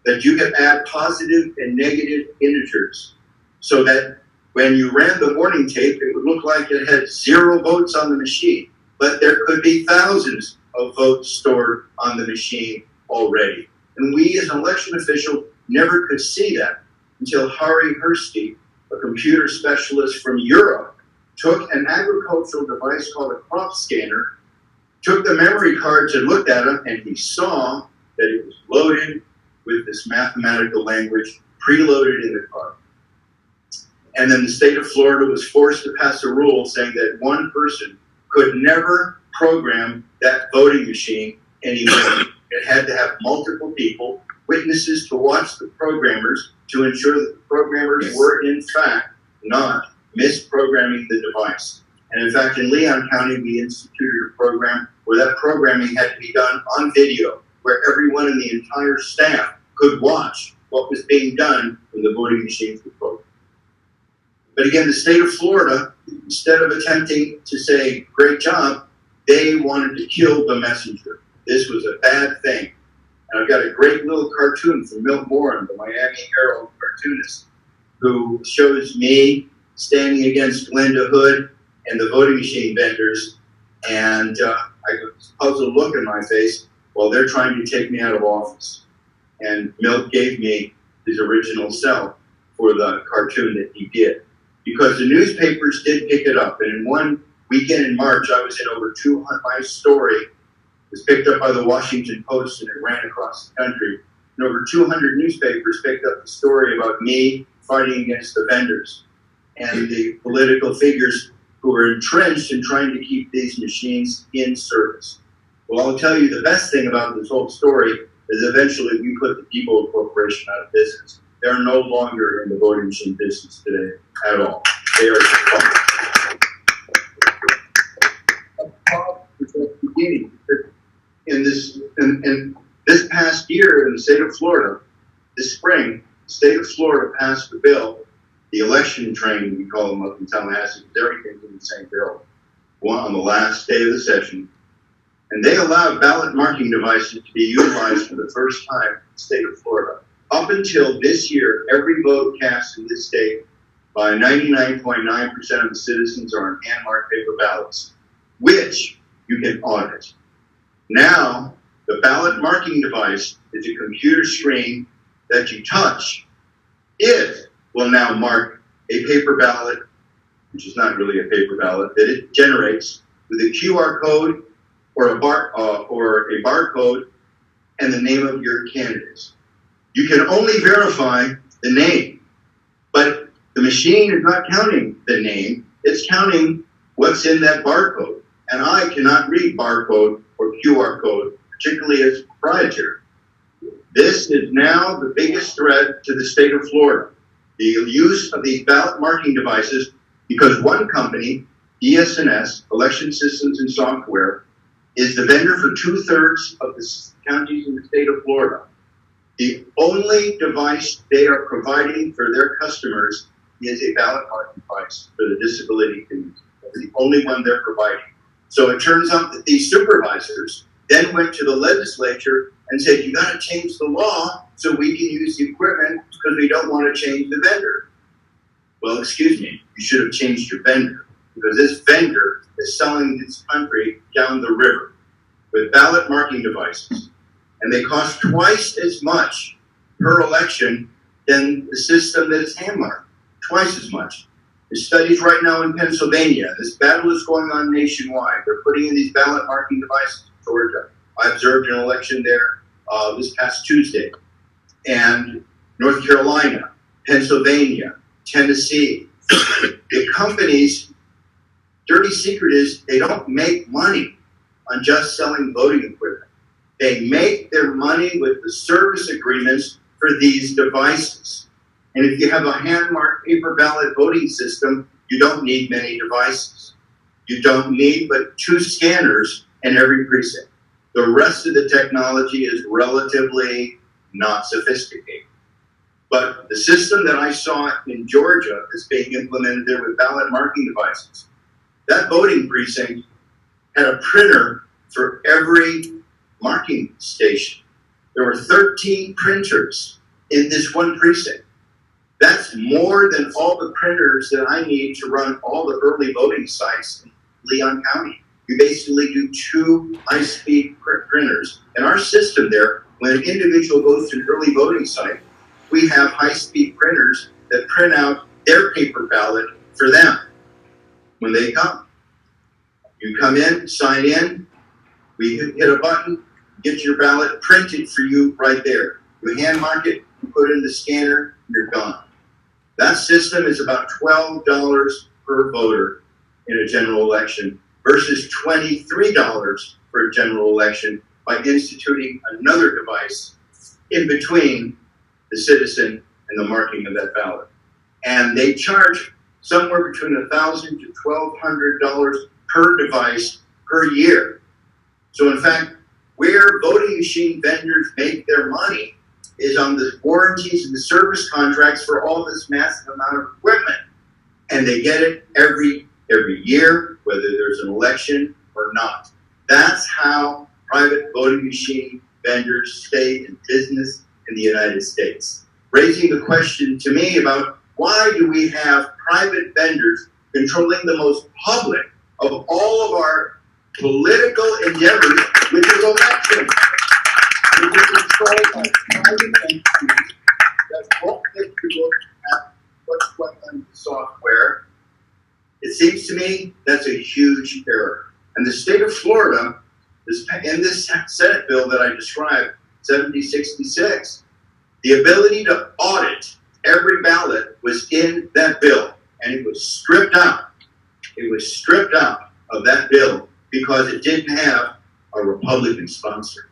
that you could add positive and negative integers so that when you ran the warning tape, it would look like it had 0 votes on the machine, but there could be thousands of votes stored on the machine already. And we as an election official never could see that until Hari Hursty, a computer specialist from Europe, took an agricultural device called a crop scanner, took the memory cards and looked at them, and he saw that it was loaded with this mathematical language preloaded in the card. And then the state of Florida was forced to pass a rule saying that one person could never program that voting machine anymore. It had to have multiple people, witnesses to watch the programmers to ensure that the programmers were in fact not misprogramming the device. And in fact, in Leon County, we instituted a program where that programming had to be done on video, where everyone in the entire staff could watch what was being done when the voting machines were programmed. But again, the state of Florida, instead of attempting to say, great job, they wanted to kill the messenger. This was a bad thing. And I've got a great little cartoon from Milt Moran, the Miami Herald cartoonist, who shows me standing against Glenda Hood and the voting machine vendors, and I got this puzzled look in my face while they're trying to take me out of office. And Milt gave me his original cell for the cartoon that he did, because the newspapers did pick it up. And in one weekend in March, I was in over 200, my story was picked up by the Washington Post and it ran across the country. And over 200 newspapers picked up the story about me fighting against the vendors and the political figures who were entrenched in trying to keep these machines in service. Well, I'll tell you the best thing about this whole story is eventually we put the Depot Corporation out of business. They're no longer in the voting machine business today at all. They are in this past year in the state of Florida, this spring, the state of Florida passed a bill, the election train, we call them up in Tallahassee, because everything's in the same bill. on the last day of the session, and they allowed ballot marking devices to be utilized for the first time in the state of Florida. Up until this year, every vote cast in this state by 99.9% of the citizens are on hand-marked paper ballots, which you can audit. Now, the ballot marking device is a computer screen that you touch. It will now mark a paper ballot, which is not really a paper ballot, that it generates with a QR code or a barcode and the name of your candidates. You can only verify the name, but the machine is not counting the name, it's counting what's in that barcode. And I cannot read barcode or QR code, particularly as proprietary. This is now the biggest threat to the state of Florida, the use of these ballot marking devices, because one company, ES&S, Election Systems and Software, is the vendor for 2/3 of the counties in the state of Florida. The only device they are providing for their customers is a ballot marking device for the disability community. That's the only one they're providing. So it turns out that these supervisors then went to the legislature and said, you got to change the law so we can use the equipment because we don't want to change the vendor. Well, excuse me, you should have changed your vendor, because this vendor is selling this country down the river with ballot marking devices. And they cost twice as much per election than the system that is hand marked, twice as much. There's studies right now in Pennsylvania. This battle is going on nationwide. They're putting in these ballot marking devices in Georgia. I observed an election there this past Tuesday. And North Carolina, Pennsylvania, Tennessee. The companies, dirty secret is they don't make money on just selling voting equipment. They make their money with the service agreements for these devices. And if you have a hand-marked paper ballot voting system, you don't need many devices. You don't need but 2 scanners in every precinct. The rest of the technology is relatively not sophisticated. But the system that I saw in Georgia is being implemented there with ballot marking devices. That voting precinct had a printer for every marking station. There were 13 printers in this one precinct. That's more than all the printers that I need to run all the early voting sites in Leon County. You basically do 2 high-speed printers. In our system there, when an individual goes to an early voting site, we have high-speed printers that print out their paper ballot for them when they come. You come in, sign in, we hit a button, get your ballot printed for you right there. You hand mark it, you put it in the scanner, you're gone. That system is about $12 per voter in a general election versus $23 for a general election by instituting another device in between the citizen and the marking of that ballot. And they charge somewhere between $1,000 to $1,200 per device per year. So in fact, where voting machine vendors make their money is on the warranties and the service contracts for all this massive amount of equipment. And they get it every year, whether there's an election or not. That's how private voting machine vendors stay in business in the United States. Raising the question to me about why do we have private vendors controlling the most public of all of our political endeavors, which is elections. We can control by private entities that won't take a look at what's going on in the software. It seems to me that's a huge error. And the state of Florida, in this Senate bill that I described, 7066, the ability to audit every ballot was in that bill, and it was stripped out. It was stripped out of that bill because it didn't have a Republican sponsor.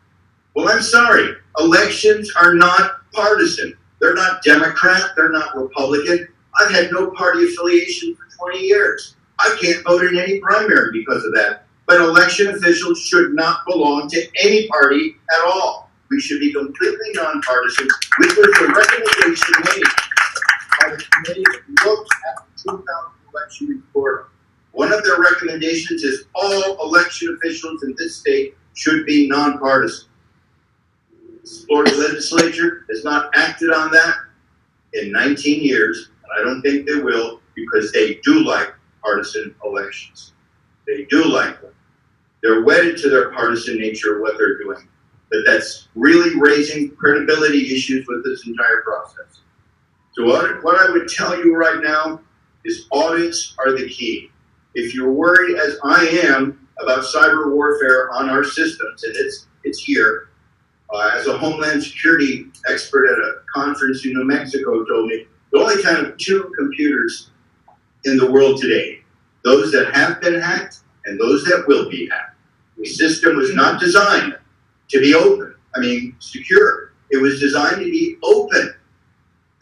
Well, I'm sorry. Elections are not partisan. They're not Democrat. They're not Republican. I've had no party affiliation for 20 years. I can't vote in any primary because of that. But election officials should not belong to any party at all. We should be completely nonpartisan, which was the recommendation made by the committee that looked at the 2000 election in Florida. One of their recommendations is all election officials in this state should be nonpartisan. The Florida legislature has not acted on that in 19 years, and I don't think they will, because they do like partisan elections. They do like them. They're wedded to their partisan nature of what they're doing. But that's really raising credibility issues with this entire process. So what I would tell you right now is audits are the key. If you're worried, as I am, about cyber warfare on our systems, and it's here, as a Homeland Security expert at a conference in New Mexico told me, there are only kind of two computers in the world today, those that have been hacked and those that will be hacked. The system was not designed to be open, secure. It was designed to be open.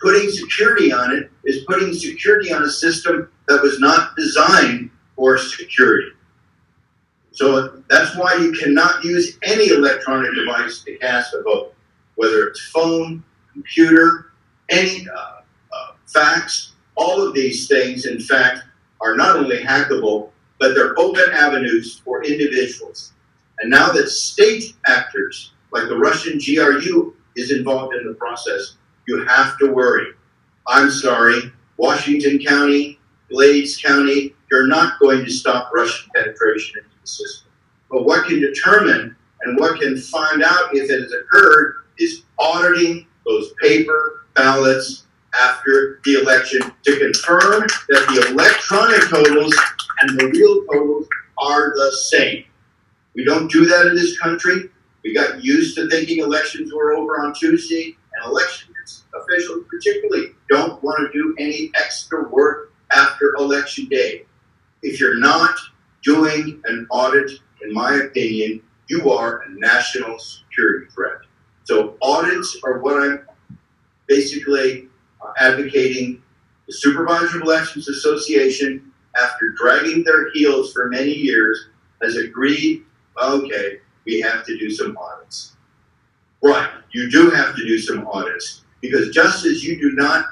Putting security on it is putting security on a system that was not designed for security. So that's why you cannot use any electronic device to cast a vote, whether it's phone, computer, any fax. All of these things, in fact, are not only hackable, but they're open avenues for individuals. And now that state actors, like the Russian GRU, is involved in the process, you have to worry. I'm sorry, Washington County, Glades County, you're not going to stop Russian penetration into the system. But what can determine and what can find out if it has occurred is auditing those paper ballots after the election to confirm that the electronic totals and the real totals are the same. We don't do that in this country. We got used to thinking elections were over on Tuesday, and election officials particularly don't want to do any extra work after election day. If you're not doing an audit, in my opinion, you are a national security threat. So audits are what I'm basically advocating. The Supervisor of Elections Association, after dragging their heels for many years, has agreed, okay, we have to do some audits. Right, you do have to do some audits, because just as you do not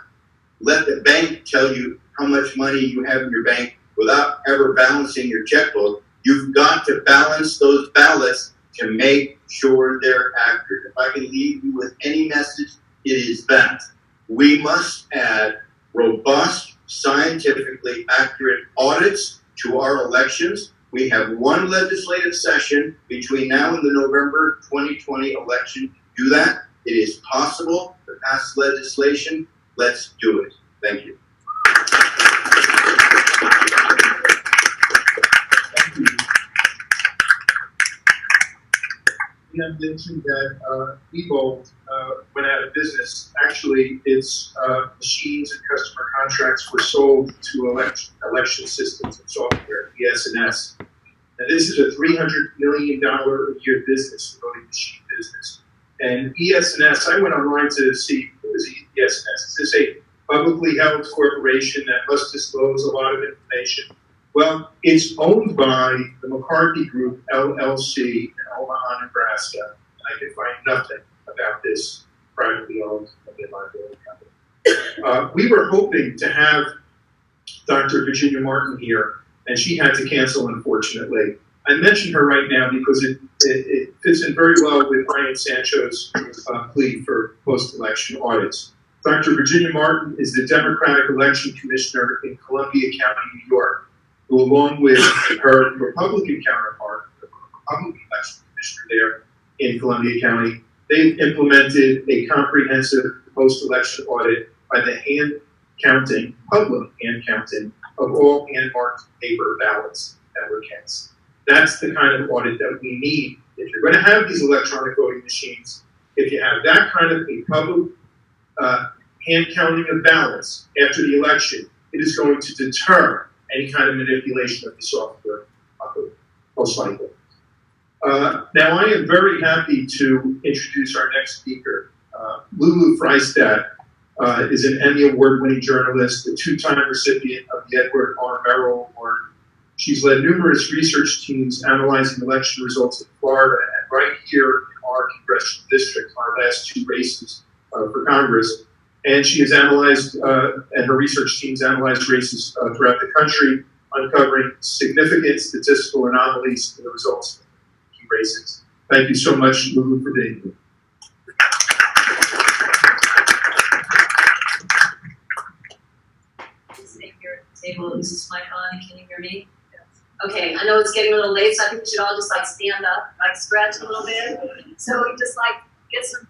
let the bank tell you how much money you have in your bank without ever balancing your checkbook, you've got to balance those ballots to make sure they're accurate. If I can leave you with any message, it is that we must add robust, scientifically accurate audits to our elections. We have one legislative session between now and the November 2020 election to do that. It is possible to pass legislation. Let's do it. Thank you. You have mentioned that Evolt went out of business. Actually, its machines and customer contracts were sold to election systems and software, ES&S. Now, this is a $300 million a year business, voting machine business. And ES&S, I went online to see who is ES&S. Is this a publicly held corporation that must disclose a lot of information? Well, it's owned by the McCarthy Group, LLC, in Omaha, Nebraska. And I can find nothing about this privately owned liability company. We were hoping to have Dr. Virginia Martin here, and she had to cancel, unfortunately. I mention her right now because it fits in very well with Brian Sancho's plea for post-election audits. Dr. Virginia Martin is the Democratic Election Commissioner in Columbia County, New York, who, along with her Republican counterpart, the Republican Election Commissioner there in Columbia County, they've implemented a comprehensive post-election audit by the public hand counting of all hand-marked paper ballots that were cast. That's the kind of audit that we need. If you're going to have these electronic voting machines, if you have that kind of a public hand counting of ballots after the election, it is going to deter any kind of manipulation of the software, most likely. Now, I am very happy to introduce our next speaker. Lulu Freistad is an Emmy Award-winning journalist, a two-time recipient of the Edward R. Murrow Award. She's led numerous research teams analyzing election results in Florida and right here in our congressional district, our last two races for Congress. And she has analyzed, and her research teams analyzed races throughout the country. uncovering significant statistical anomalies in the results of key races. Thank you so much, Lulu, for being here. Sitting here at the table, is this mic on? Can you hear me? Yes. Okay, I know it's getting a little late, so I think we should all just like stand up, like stretch a little bit. So we just like get some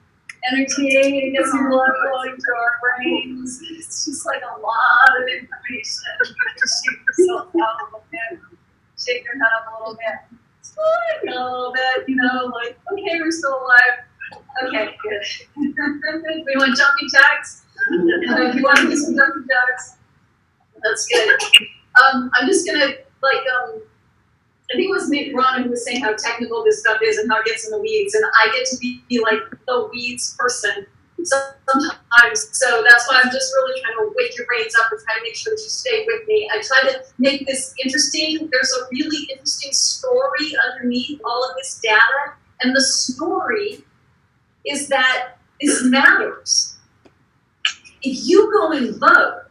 energy, get some blood flowing to our brains. It's just like a lot of information. Shake yourself out a little bit. Shake your head up a little bit. Smile a little bit, you know, like, okay, we're still alive. Okay, good. We want jumping jacks? If you want to do some jumping jacks, that's good. I'm just gonna, like, I think it was Ron who was saying how technical this stuff is and how it gets in the weeds, and I get to be like the weeds person sometimes. So that's why I'm just really trying to wake your brains up and try to make sure that you stay with me. I try to make this interesting. There's a really interesting story underneath all of this data, and the story is that this matters. If you go and vote,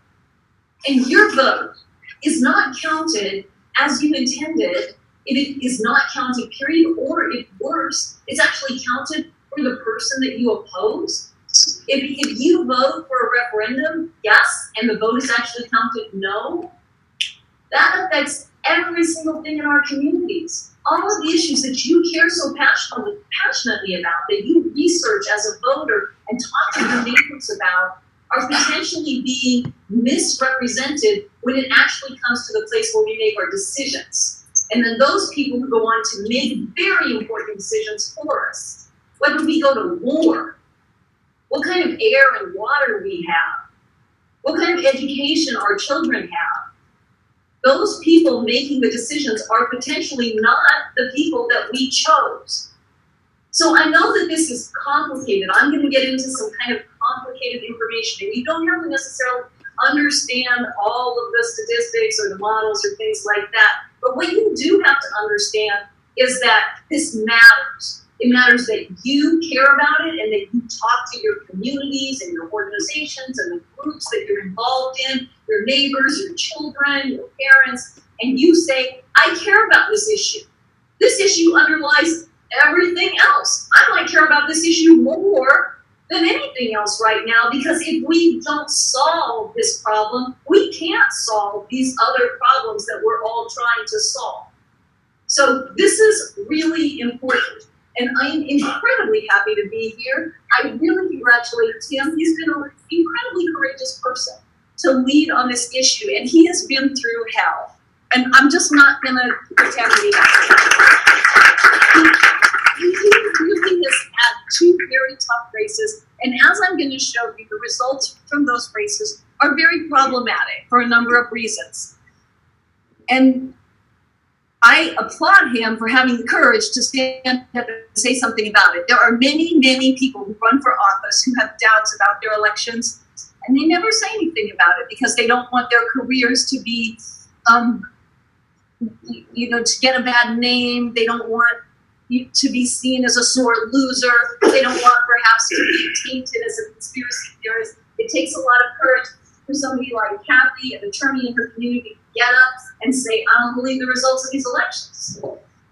and your vote is not counted as you intended, it is not counted, period, or if worse, it's actually counted for the person that you oppose. If you vote for a referendum, yes, and the vote is actually counted no, that affects every single thing in our communities. All of the issues that you care so passionately about, that you research as a voter and talk to your neighbors about, are potentially being misrepresented when it actually comes to the place where we make our decisions. And then those people who go on to make very important decisions for us, whether we go to war, what kind of air and water we have, what kind of education our children have, those people making the decisions are potentially not the people that we chose. So I know that this is complicated. I'm going to get into some kind of complicated information, and you don't have to necessarily understand all of the statistics or the models or things like that. But what you do have to understand is that this matters. It matters that you care about it and that you talk to your communities and your organizations and the groups that you're involved in, your neighbors, your children, your parents, and you say, I care about this issue. This issue underlies everything else. I might care about this issue more than anything else right now, because if we don't solve this problem, we can't solve these other problems that we're all trying to solve. So this is really important, and I'm incredibly happy to be here. I really congratulate Tim. He's been an incredibly courageous person to lead on this issue, and he has been through hell. And I'm just not gonna pretend he hasn't. He really has had two very tough races, and as I'm going to show you, the results from those races are very problematic for a number of reasons. And I applaud him for having the courage to stand up and say something about it. There are many, many people who run for office who have doubts about their elections, and they never say anything about it because they don't want their careers to be, to get a bad name. They don't want to be seen as a sore loser. They don't want perhaps to be tainted as a conspiracy theorist. It takes a lot of courage for somebody like Kathy, an attorney in her community, to get up and say, I don't believe the results of these elections.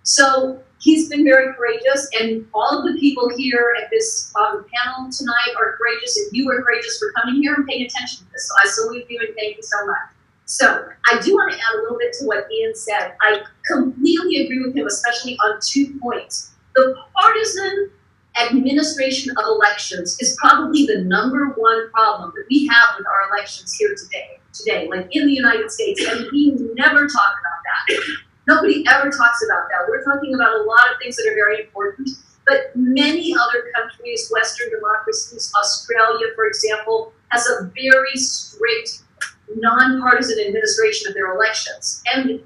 So he's been very courageous, and all of the people here at this panel tonight are courageous, and you are courageous for coming here and paying attention to this. So I salute you and thank you so much. So I do want to add a little bit to what Ian said. I completely agree with him, especially on 2 points. The partisan administration of elections is probably the #1 problem that we have with our elections here today, like in the United States, and we never talk about that. Nobody ever talks about that. We're talking about a lot of things that are very important, but many other countries, Western democracies, Australia, for example, has a very strict nonpartisan administration of their elections. And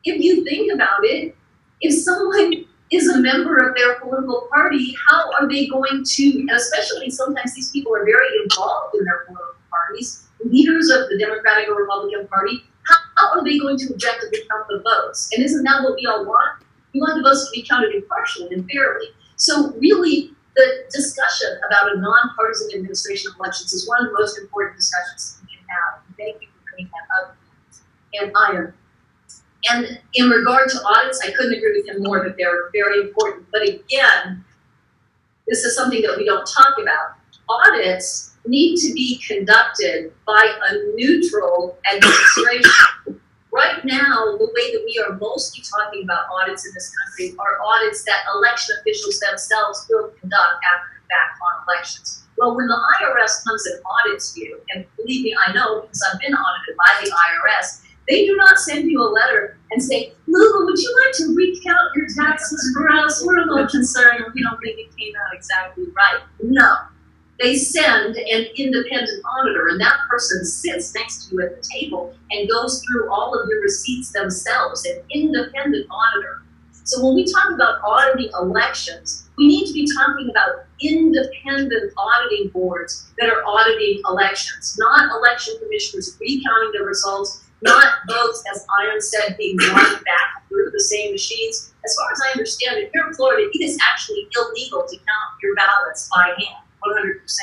if you think about it, if someone is a member of their political party, how are they going to, and especially sometimes these people are very involved in their political parties, leaders of the Democratic or Republican Party, how are they going to objectively count the votes? And isn't that what we all want? We want the votes to be counted impartially and fairly. So really, the discussion about a nonpartisan administration of elections is one of the most important discussions we can have. Thank you for bringing that up. And Ian, And in regard to audits, I couldn't agree with him more that they're very important. But again, this is something that we don't talk about. Audits need to be conducted by a neutral administration. Right now, the way that we are mostly talking about audits in this country are audits that election officials themselves will conduct after the fact on elections. Well, when the IRS comes and audits you, and believe me, I know because I've been audited by the IRS, they do not send you a letter and say, Lulu, would you like to recount your taxes for us? We're a little concerned. We don't think it came out exactly right. No. They send an independent auditor, and that person sits next to you at the table and goes through all of your receipts themselves, an independent auditor. So when we talk about auditing elections, we need to be talking about independent auditing boards that are auditing elections, not election commissioners recounting the results, not votes, as Iron said, being run back through the same machines. As far as I understand it, here in Florida, it is actually illegal to count your ballots by hand, 100%.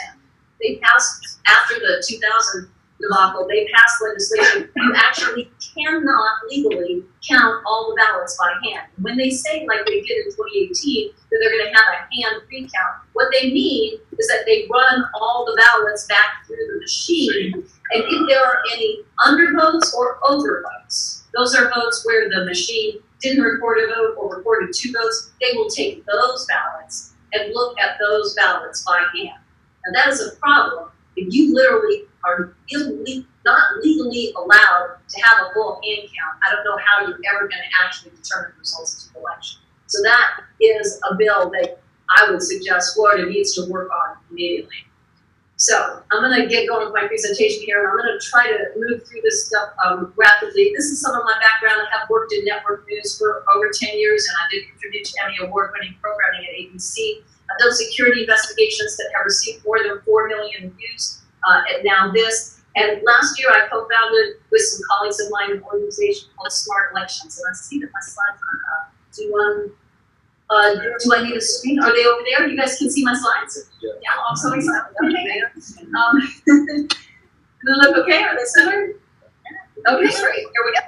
They passed, after the 2000 debacle, they passed legislation. You actually cannot legally count all the ballots by hand. When they say, like they did in 2018, that they're going to have a hand recount, what they mean is that they run all the ballots back through the machine, and if there are any undervotes or overvotes, those are votes where the machine didn't record a vote or recorded 2 votes, they will take those ballots and look at those ballots by hand. And that is a problem if you literally are not legally allowed to have a full hand count. I don't know how you're ever going to actually determine the results of the election. So that is a bill that I would suggest Florida needs to work on immediately. So I'm going to get going with my presentation here, and I'm going to try to move through this stuff rapidly. This is some of my background. I have worked in network news for over 10 years, and I did contribute to Emmy Award-winning programming at ABC. I've done security investigations that have received more than 4 million views, and now this. And last year, I co-founded with some colleagues of mine an organization called Smart Elections. And I see that my slides are up. Do I need a screen? Are they over there? You guys can see my slides? Yeah, I'm so excited. Okay. Do they look okay? Are they centered? Okay, great. Here we go.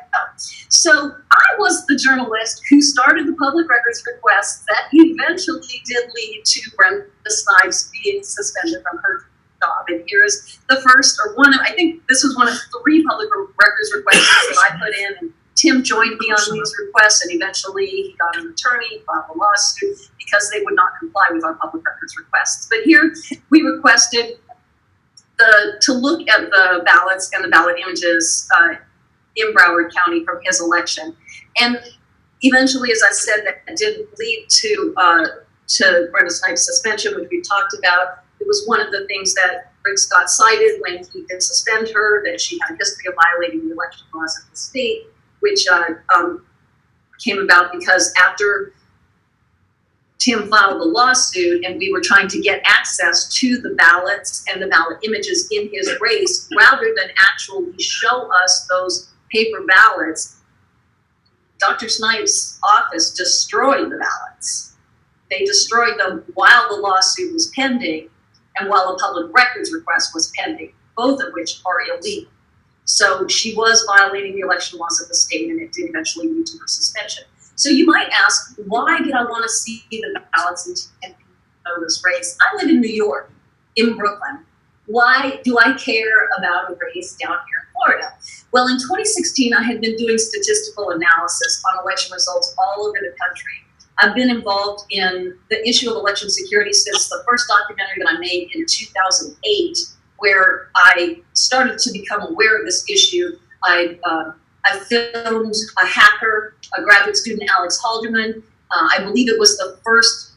So I was the journalist who started the public records request that eventually did lead to Brenda Snipes being suspended from her job. And here's the first, or one of, I think this was one of 3 public records requests that I put in. And Tim joined me on these requests, and eventually he got an attorney, filed a lawsuit because they would not comply with our public records requests. But here we requested to look at the ballots and the ballot images in Broward County from his election. And eventually, as I said, that did lead to Brenda Snipes' suspension, which we talked about. It was one of the things that Rick Scott cited when he did suspend her, that she had a history of violating the election laws of the state, which came about because after Tim filed the lawsuit and we were trying to get access to the ballots and the ballot images in his race, rather than actually show us those paper ballots, Dr. Snipes' office destroyed the ballots. They destroyed them while the lawsuit was pending and while a public records request was pending, both of which are illegal. So she was violating the election laws of the state, and it did eventually lead to her suspension. So you might ask, why did I want to see the ballots and know this race? I live in New York, in Brooklyn. Why do I care about a race down here in Florida? Well, in 2016, I had been doing statistical analysis on election results all over the country. I've been involved in the issue of election security since the first documentary that I made in 2008, where I started to become aware of this issue. I filmed a hacker, a graduate student, Alex Halderman. I believe it was the first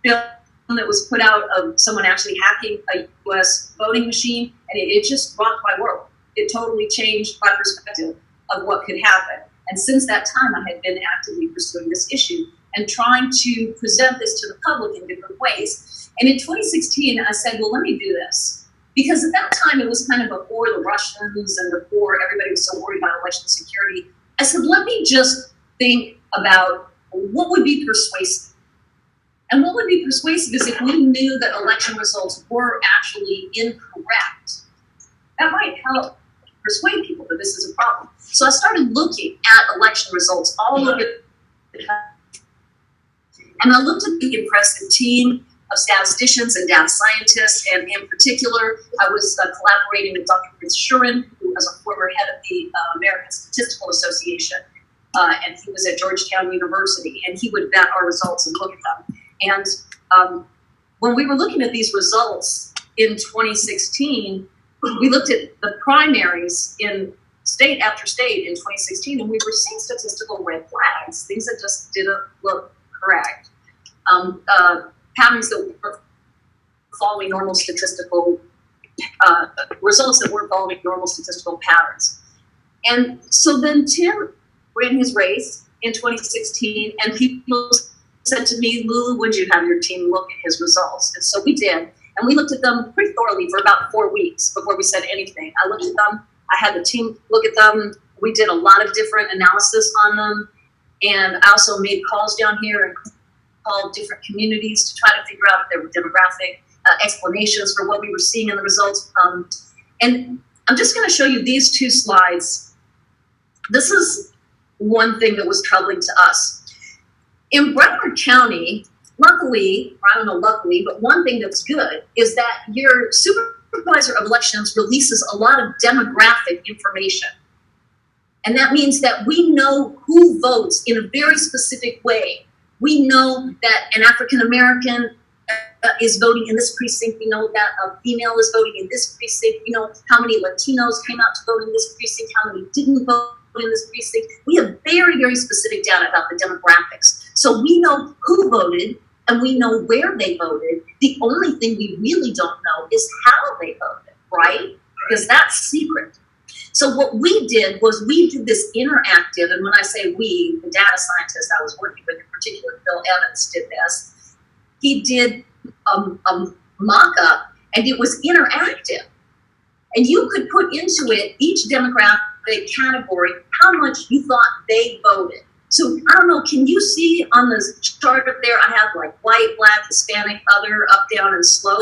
film that was put out of someone actually hacking a U.S. voting machine, and it just rocked my world. It totally changed my perspective of what could happen. And since that time, I had been actively pursuing this issue and trying to present this to the public in different ways. And in 2016, I said, well, let me do this. Because at that time, it was kind of before the Russians and before everybody was so worried about election security. I said, let me just think about what would be persuasive. And what would be persuasive is if we knew that election results were actually incorrect. That might help persuade people that this is a problem. So I started looking at election results all over the country. And I looked at the impressive team of statisticians and data scientists, and in particular, I was collaborating with Dr. Fritz Schuren, who was a former head of the American Statistical Association, and he was at Georgetown University, and he would vet our results and look at them. And when we were looking at these results in 2016, we looked at the primaries in state after state in 2016, and we were seeing statistical red flags, things that just didn't look correct. Patterns that were following normal statistical results that weren't following normal statistical patterns. And so then Tim ran his race in 2016, and people said to me, Lulu, would you have your team look at his results? And so we did, and we looked at them pretty thoroughly for about 4 weeks before we said anything. I looked at them, I had the team look at them, we did a lot of different analysis on them, and I also made calls down here and called different communities to try to figure out if there were demographic explanations for what we were seeing in the results. And I'm just going to show you these 2 slides. This is one thing that was troubling to us. In Broward County, luckily, or I don't know luckily, but one thing that's good is that your supervisor of elections releases a lot of demographic information. And that means that we know who votes in a very specific way. We know that an African American is voting in this precinct. We know that a female is voting in this precinct. We know how many Latinos came out to vote in this precinct, how many didn't vote in this precinct. We have very, very specific data about the demographics. So we know who voted and we know where they voted. The only thing we really don't know is how they voted, right? Because that's secret. So what we did was we did this interactive, and when I say we, the data scientist I was working with, in particular, Bill Evans, did this. He did a mock-up, and it was interactive. And you could put into it each demographic category how much you thought they voted. So I don't know, can you see on the chart up there, I have like white, black, Hispanic, other, up, down, and slow.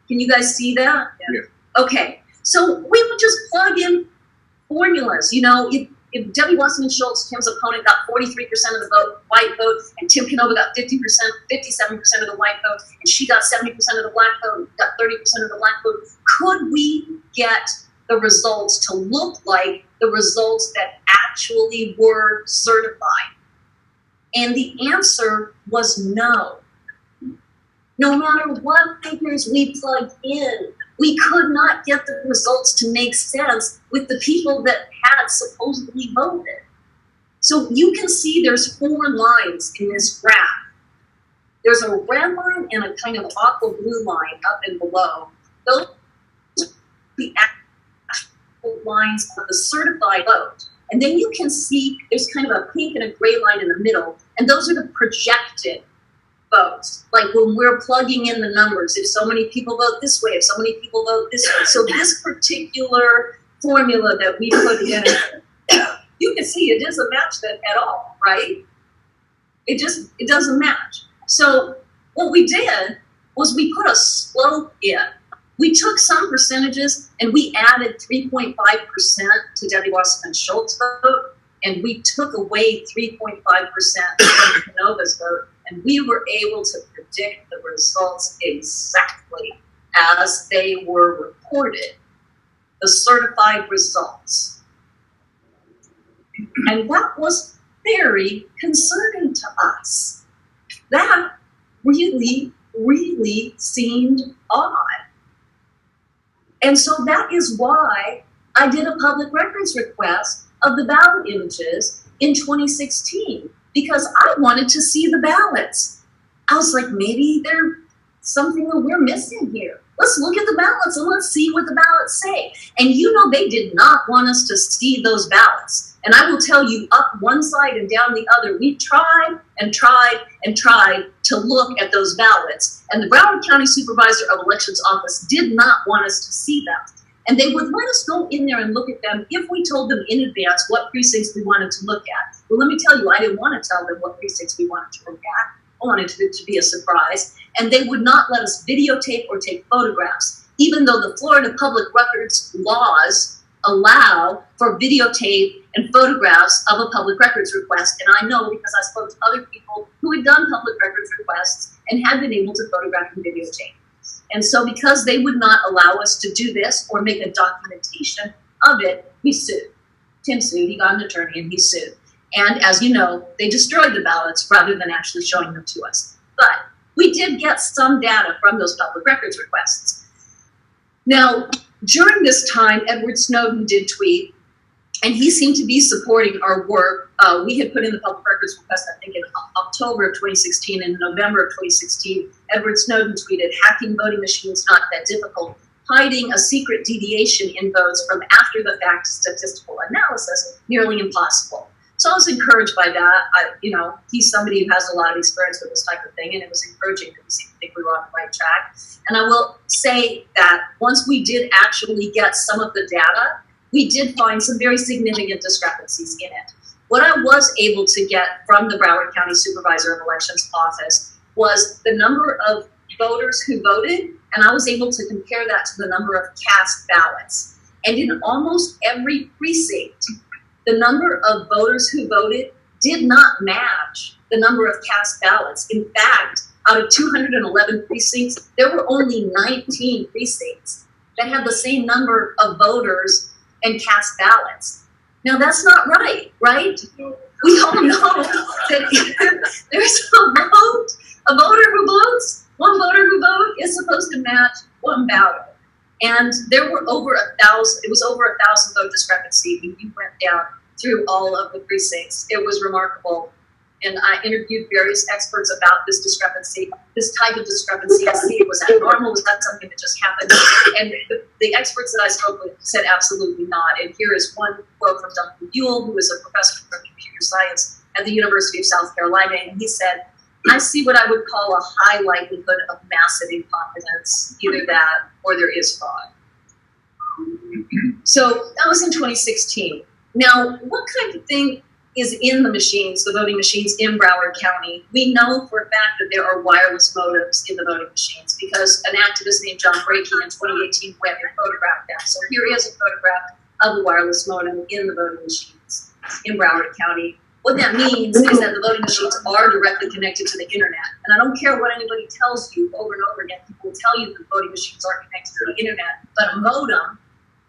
Can you guys see that? Yeah. Okay, so we would just plug in formulas. You know, if Debbie Wasserman Schultz, Tim's opponent, got 43% of the vote, white vote, and Tim Canova got 57% of the white vote, and she got 70% of the black vote, got 30% of the black vote, could we get the results to look like the results that actually were certified? And the answer was no. No matter what figures we plugged in, we could not get the results to make sense with the people that had supposedly voted. So you can see there's 4 lines in this graph. There's a red line and a kind of aqua blue line up and below. Those are the actual lines of the certified vote. And then you can see there's kind of a pink and a gray line in the middle, and those are the projected votes. Like when we're plugging in the numbers, if so many people vote this way, if so many people vote this way. So this particular formula that we put in, you can see it doesn't match that at all, right? It doesn't match. So what we did was we put a slope in. We took some percentages and we added 3.5% to Debbie Wasserman Schultz's vote, and we took away 3.5% from Canova's vote, and we were able to predict the results exactly as they were reported, the certified results. And that was very concerning to us. That really, really seemed odd. And so that is why I did a public records request of the ballot images in 2016, because I wanted to see the ballots. I was like, maybe there's something that we're missing here. Let's look at the ballots and let's see what the ballots say. And you know, they did not want us to see those ballots. And I will tell you, up one side and down the other, we tried and tried and tried to look at those ballots. And the Broward County Supervisor of Elections Office did not want us to see them. And they would let us go in there and look at them if we told them in advance what precincts we wanted to look at. Well, let me tell you, I didn't want to tell them what precincts we wanted to look at. I wanted it to be a surprise. And they would not let us videotape or take photographs, even though the Florida Public Records laws allow for videotape and photographs of a public records request. And I know because I spoke to other people who had done public records requests and had been able to photograph and videotape. And so because they would not allow us to do this or make a documentation of it, we sued. Tim sued, he got an attorney and he sued. And as you know, they destroyed the ballots rather than actually showing them to us. But we did get some data from those public records requests. Now, during this time, Edward Snowden did tweet, and he seemed to be supporting our work. We had put in the public records request, I think, in October of 2016. And in November of 2016, Edward Snowden tweeted, "Hacking voting machines not that difficult. Hiding a secret deviation in votes from after-the-fact statistical analysis nearly impossible." So I was encouraged by that. He's somebody who has a lot of experience with this type of thing, and it was encouraging that we seemed to think we were on the right track. And I will say that once we did actually get some of the data, we did find some very significant discrepancies in it. What I was able to get from the Broward County Supervisor of Elections office was the number of voters who voted, and I was able to compare that to the number of cast ballots. And in almost every precinct, the number of voters who voted did not match the number of cast ballots. In fact, out of 211 precincts, there were only 19 precincts that had the same number of voters and cast ballots. Now that's not right, right? We all know that if there's a voter who votes, one voter who votes is supposed to match one ballot. And there were over 1,000, it was over 1,000 vote discrepancy when we went down through all of the precincts. It was remarkable. And I interviewed various experts about this discrepancy, this type of discrepancy. I see, was that normal? Was that something that just happened? And the experts that I spoke with said absolutely not. And here is one quote from Dr. Buell, who is a professor of computer science at the University of South Carolina. And he said, "I see what I would call a high likelihood of massive incompetence, either that or there is fraud." So that was in 2016. Now, what kind of thing is in the machines, the voting machines in Broward County? We know for a fact that there are wireless modems in the voting machines because an activist named John Brakey in 2018 went and photographed them. So here is a photograph of a wireless modem in the voting machines in Broward County. What that means is that the voting machines are directly connected to the internet. And I don't care what anybody tells you over and over again. People will tell you that voting machines are connected to the internet. But a modem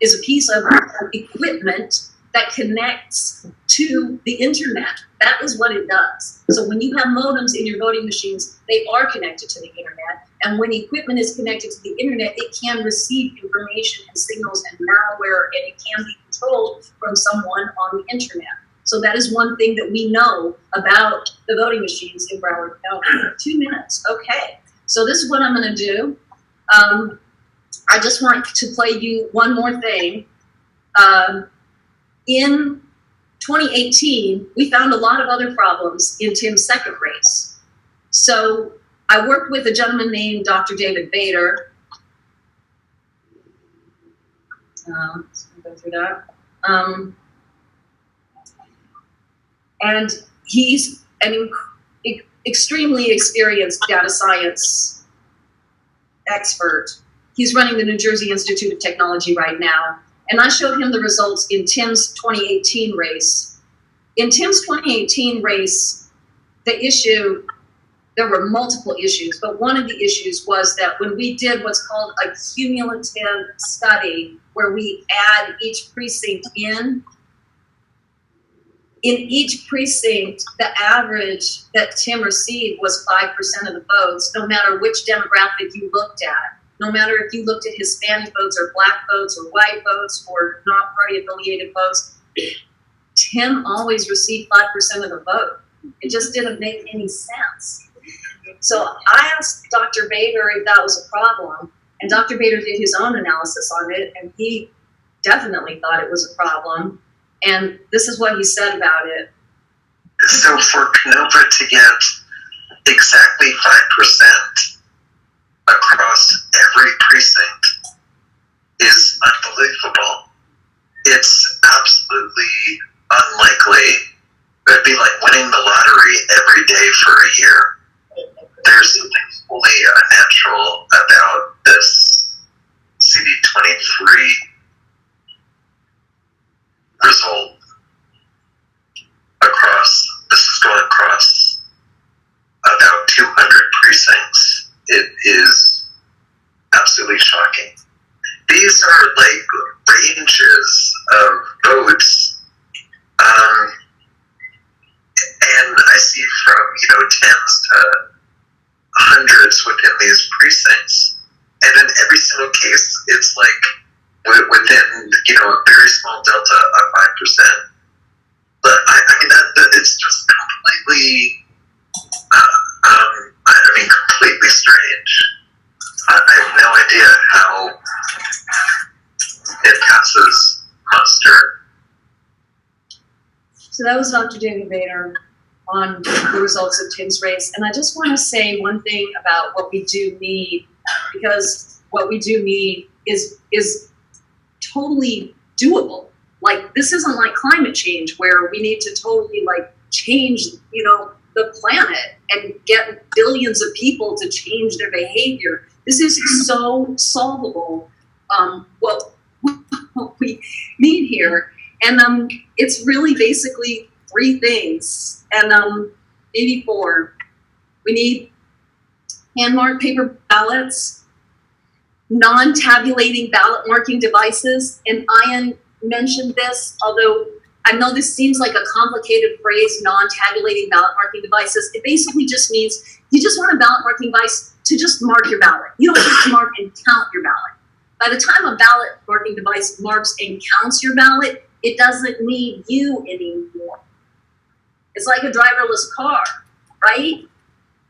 is a piece of equipment that connects to the internet. That is what it does. So when you have modems in your voting machines, they are connected to the internet. And when equipment is connected to the internet, it can receive information and signals and malware, and it can be controlled from someone on the internet. So that is one thing that we know about the voting machines in Broward County. 2 minutes, okay. So this is what I'm gonna do. I just want to play you one more thing. In 2018, we found a lot of other problems in Tim's second race. So I worked with a gentleman named Dr. David Bader. Let's go through that. And he's an extremely experienced data science expert. He's running the New Jersey Institute of Technology right now. And I showed him the results in Tim's 2018 race. In Tim's 2018 race, there were multiple issues, but one of the issues was that when we did what's called a cumulative study, where we add each precinct in each precinct, the average that Tim received was 5% of the votes, no matter which demographic you looked at. No matter if you looked at Hispanic votes or Black votes or white votes or not party affiliated votes, Tim always received 5% of the vote. It just didn't make any sense. So I asked Dr. Bader if that was a problem, and Dr. Bader did his own analysis on it, and he definitely thought it was a problem. And this is what he said about it. So for Canova to get exactly 5% across every precinct is unbelievable. It's absolutely unlikely. It'd be like winning the lottery every day for a year. There's something fully unnatural about this CD23 it is absolutely shocking. These are like ranges of votes, and I see from, tens to hundreds within these precincts, and in every single case, it's like within, a very small delta of 5%. But I mean, that it's just completely, completely strange. I have no idea how it passes muster. So that was Dr. David Bader on the results of Tim's race. And I just want to say one thing about what we do need, because what we do need is totally doable. Like, this isn't like climate change where we need to totally change, the planet and get billions of people to change their behavior. This is so solvable. What we need here, and it's really basically 3 things, and maybe 4. We need hand-marked paper ballots, non-tabulating ballot marking devices, and Ian mentioned this, although I know this seems like a complicated phrase, non-tabulating ballot marking devices. It basically just means you just want a ballot marking device to just mark your ballot. You don't have to mark and count your ballot. By the time a ballot marking device marks and counts your ballot, it doesn't need you anymore. It's like a driverless car, right?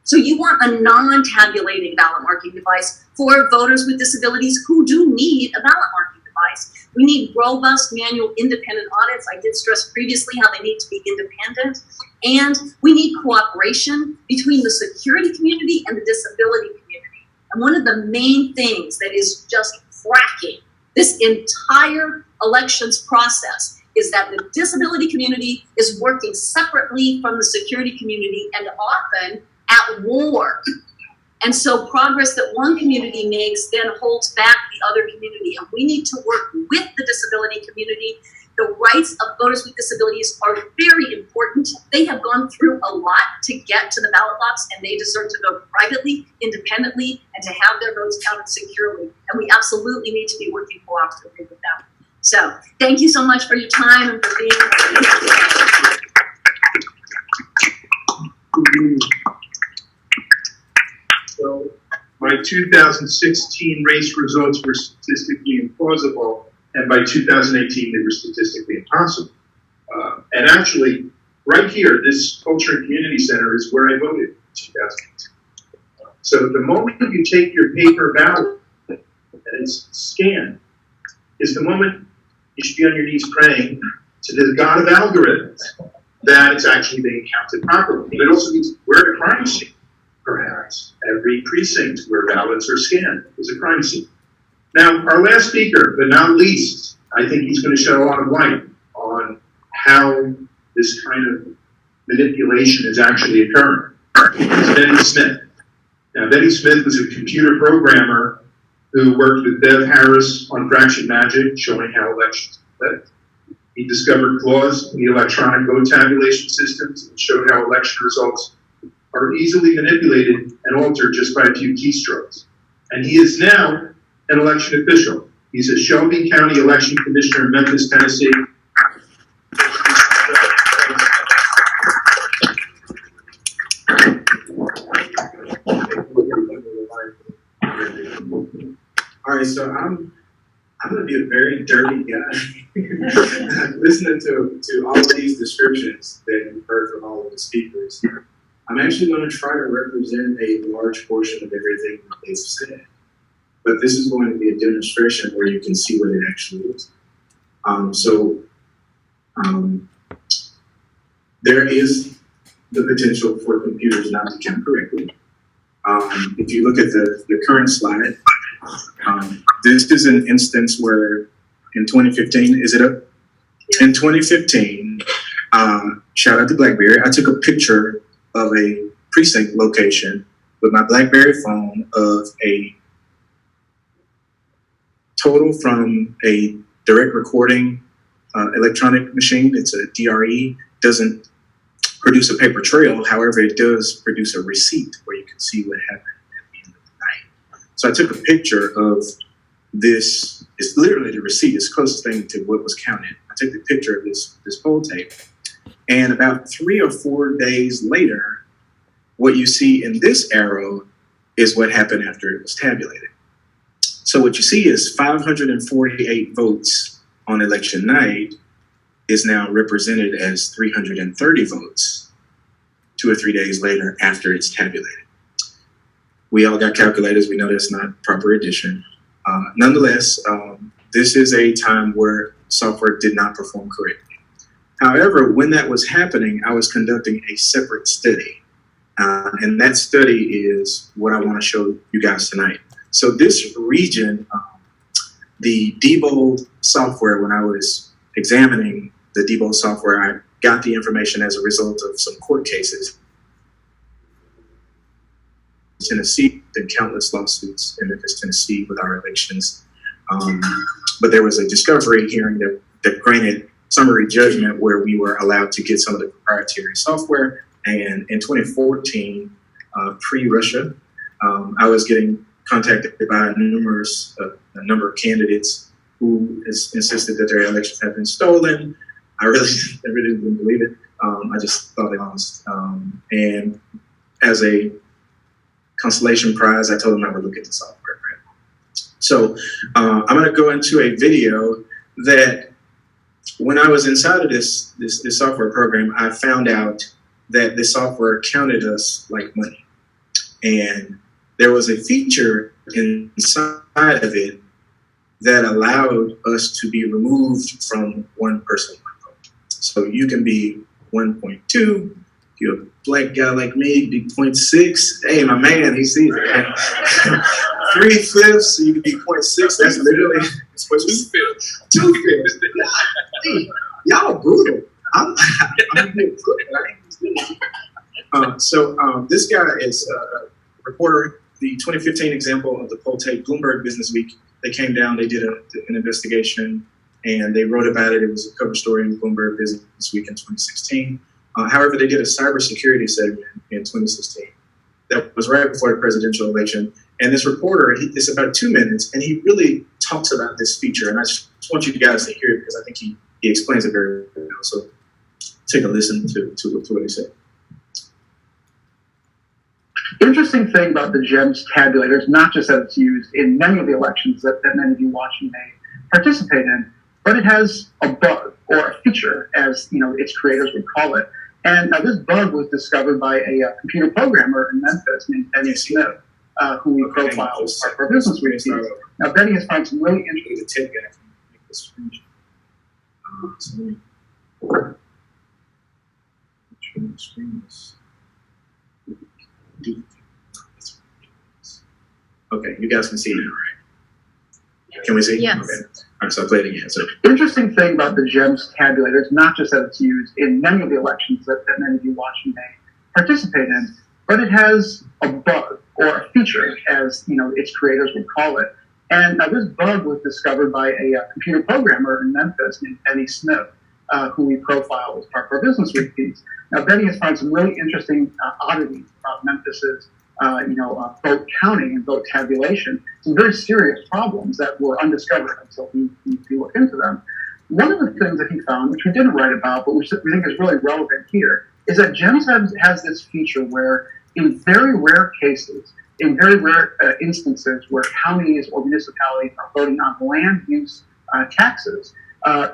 So you want a non-tabulating ballot marking device for voters with disabilities who do need a ballot marking device. We need robust manual independent audits. I did stress previously how they need to be independent. And we need cooperation between the security community and the disability community. And one of the main things that is just cracking this entire elections process is that the disability community is working separately from the security community and often at war. And so progress that one community makes then holds back the other community. And we need to work with the disability community. The rights of voters with disabilities are very important. They have gone through a lot to get to the ballot box, and they deserve to vote privately, independently, and to have their votes counted securely. And we absolutely need to be working cooperatively with them. So thank you so much for your time and for being here. So my 2016 race results were statistically implausible, and by 2018 they were statistically impossible. And actually, right here, this Culture and Community Center is where I voted in 2018. So the moment you take your paper ballot and it's scanned is the moment you should be on your knees praying to the God of algorithms that it's actually being counted properly. But it also means we're at a crime scene, perhaps. Every precinct where ballots are scanned is a crime scene. Now, our last speaker, but not least, I think he's going to shed a lot of light on how this kind of manipulation is actually occurring. It's Betty Smith. Now, Betty Smith was a computer programmer who worked with Bev Harris on Fraction Magic, showing how elections are flipped. He discovered flaws in the electronic vote tabulation systems and showed how election results are easily manipulated and altered just by a few keystrokes. And he is now an election official. He's a Shelby County Election Commissioner in Memphis, Tennessee. All right, so I'm gonna be a very dirty guy. Listening to all of these descriptions that you've heard from all of the speakers, I'm actually going to try to represent a large portion of everything that they've said. But this is going to be a demonstration where you can see what it actually is. There is the potential for computers not to count correctly. If you look at the current slide, this is an instance where in 2015, is it up? Yeah. In 2015, shout out to BlackBerry, I took a picture of a precinct location with my BlackBerry phone of a total from a direct recording electronic machine. It's a DRE, doesn't produce a paper trail. However, it does produce a receipt where you can see what happened at the end of the So I took a picture of this. It's literally the receipt. It's the closest thing to what was counted. I took the picture of this poll tape. And about 3 or 4 days later, what you see in this arrow is what happened after it was tabulated. So what you see is 548 votes on election night is now represented as 330 votes 2 or 3 days later after it's tabulated. We all got calculators. We know that's not proper addition. Nonetheless, this is a time where software did not perform correctly. However, when that was happening, I was conducting a separate study. And that study is what I want to show you guys tonight. So this region, the Diebold software, when I was examining the Diebold software, I got the information as a result of some court cases. Tennessee, and countless lawsuits in Memphis, Tennessee with our elections. But there was a discovery hearing that granted summary judgment where we were allowed to get some of the proprietary software. And in 2014, pre-Russia, I was getting contacted by a number of candidates who insisted that their elections had been stolen. I really didn't believe it. I just thought they lost. And as a consolation prize, I told them I would look at the software. Right? So I'm going to go into a video that when I was inside of this software program, I found out that the software counted us like money. And there was a feature inside of it that allowed us to be removed from one person. So you can be 1.2. You're a black guy like me, be 0.6. Hey, my man, he sees it. 3/5, so you can be 0.6. That's literally 2/5. 2/5. Y'all brutal. I'm this guy is a reporter. The 2015 example of the poll tape, Bloomberg Business Week, they came down, they did an investigation, and they wrote about it. It was a cover story in Bloomberg Business Week in 2016. However, they did a cybersecurity segment in 2016. That was right before the presidential election. And this reporter, it's about 2 minutes, and he really talks about this feature. And I just want you guys to hear it because I think he explains it very well. So take a listen to what he said. The interesting thing about the GEMS tabulator is not just that it's used in many of the elections that many of you watching may participate in, but it has a bug or a feature, as its creators would call it. And this bug was discovered by a computer programmer in Memphis named Benny Smith, who we profiled as part of our business week. Now, Benny has found some really interesting. Okay, you guys can see it, right? Can we see? Yes. Okay. All right, so I'll play it again. So, interesting thing about the GEMS tabulator is not just that it's used in many of the elections that many of you watching may participate in, but it has a bug or a feature, as its creators would call it. And this bug was discovered by a computer programmer in Memphis named Benny Smith, who we profiled as part of our Business Week piece. Now, Benny has found some really interesting oddities about Memphis's vote counting and vote tabulation, some very serious problems that were undiscovered until we looked into them. One of the things that he found, which we didn't write about, but which we think is really relevant here, is that GEMS has this feature where in very rare cases, in very rare instances where counties or municipalities are voting on land use taxes,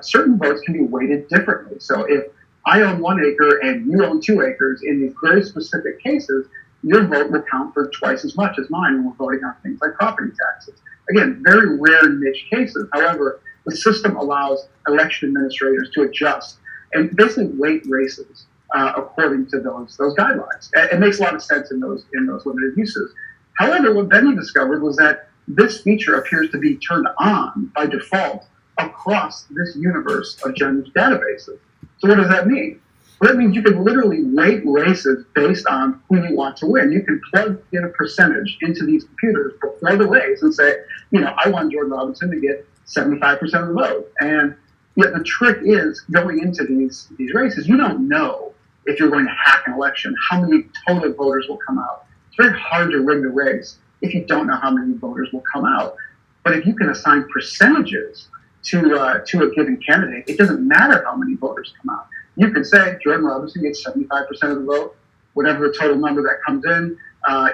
certain votes can be weighted differently. So if I own 1 acre and you own 2 acres, in these very specific cases, your vote will count for twice as much as mine when we're voting on things like property taxes. Again, very rare niche cases. However, the system allows election administrators to adjust and basically weight races according to those guidelines. It makes a lot of sense in those limited uses. However, what Benny discovered was that this feature appears to be turned on by default across this universe of GEMS databases. So what does that mean? Well, that means you can literally weight races based on who you want to win. You can plug in a percentage into these computers before the race and say, I want Jordan Robinson to get 75% of the vote. And yet the trick is going into these races, you don't know if you're going to hack an election, how many total voters will come out. It's very hard to rig the race if you don't know how many voters will come out. But if you can assign percentages to a given candidate, it doesn't matter how many voters come out. You can say Jordan Robinson gets 75% of the vote. Whatever the total number that comes in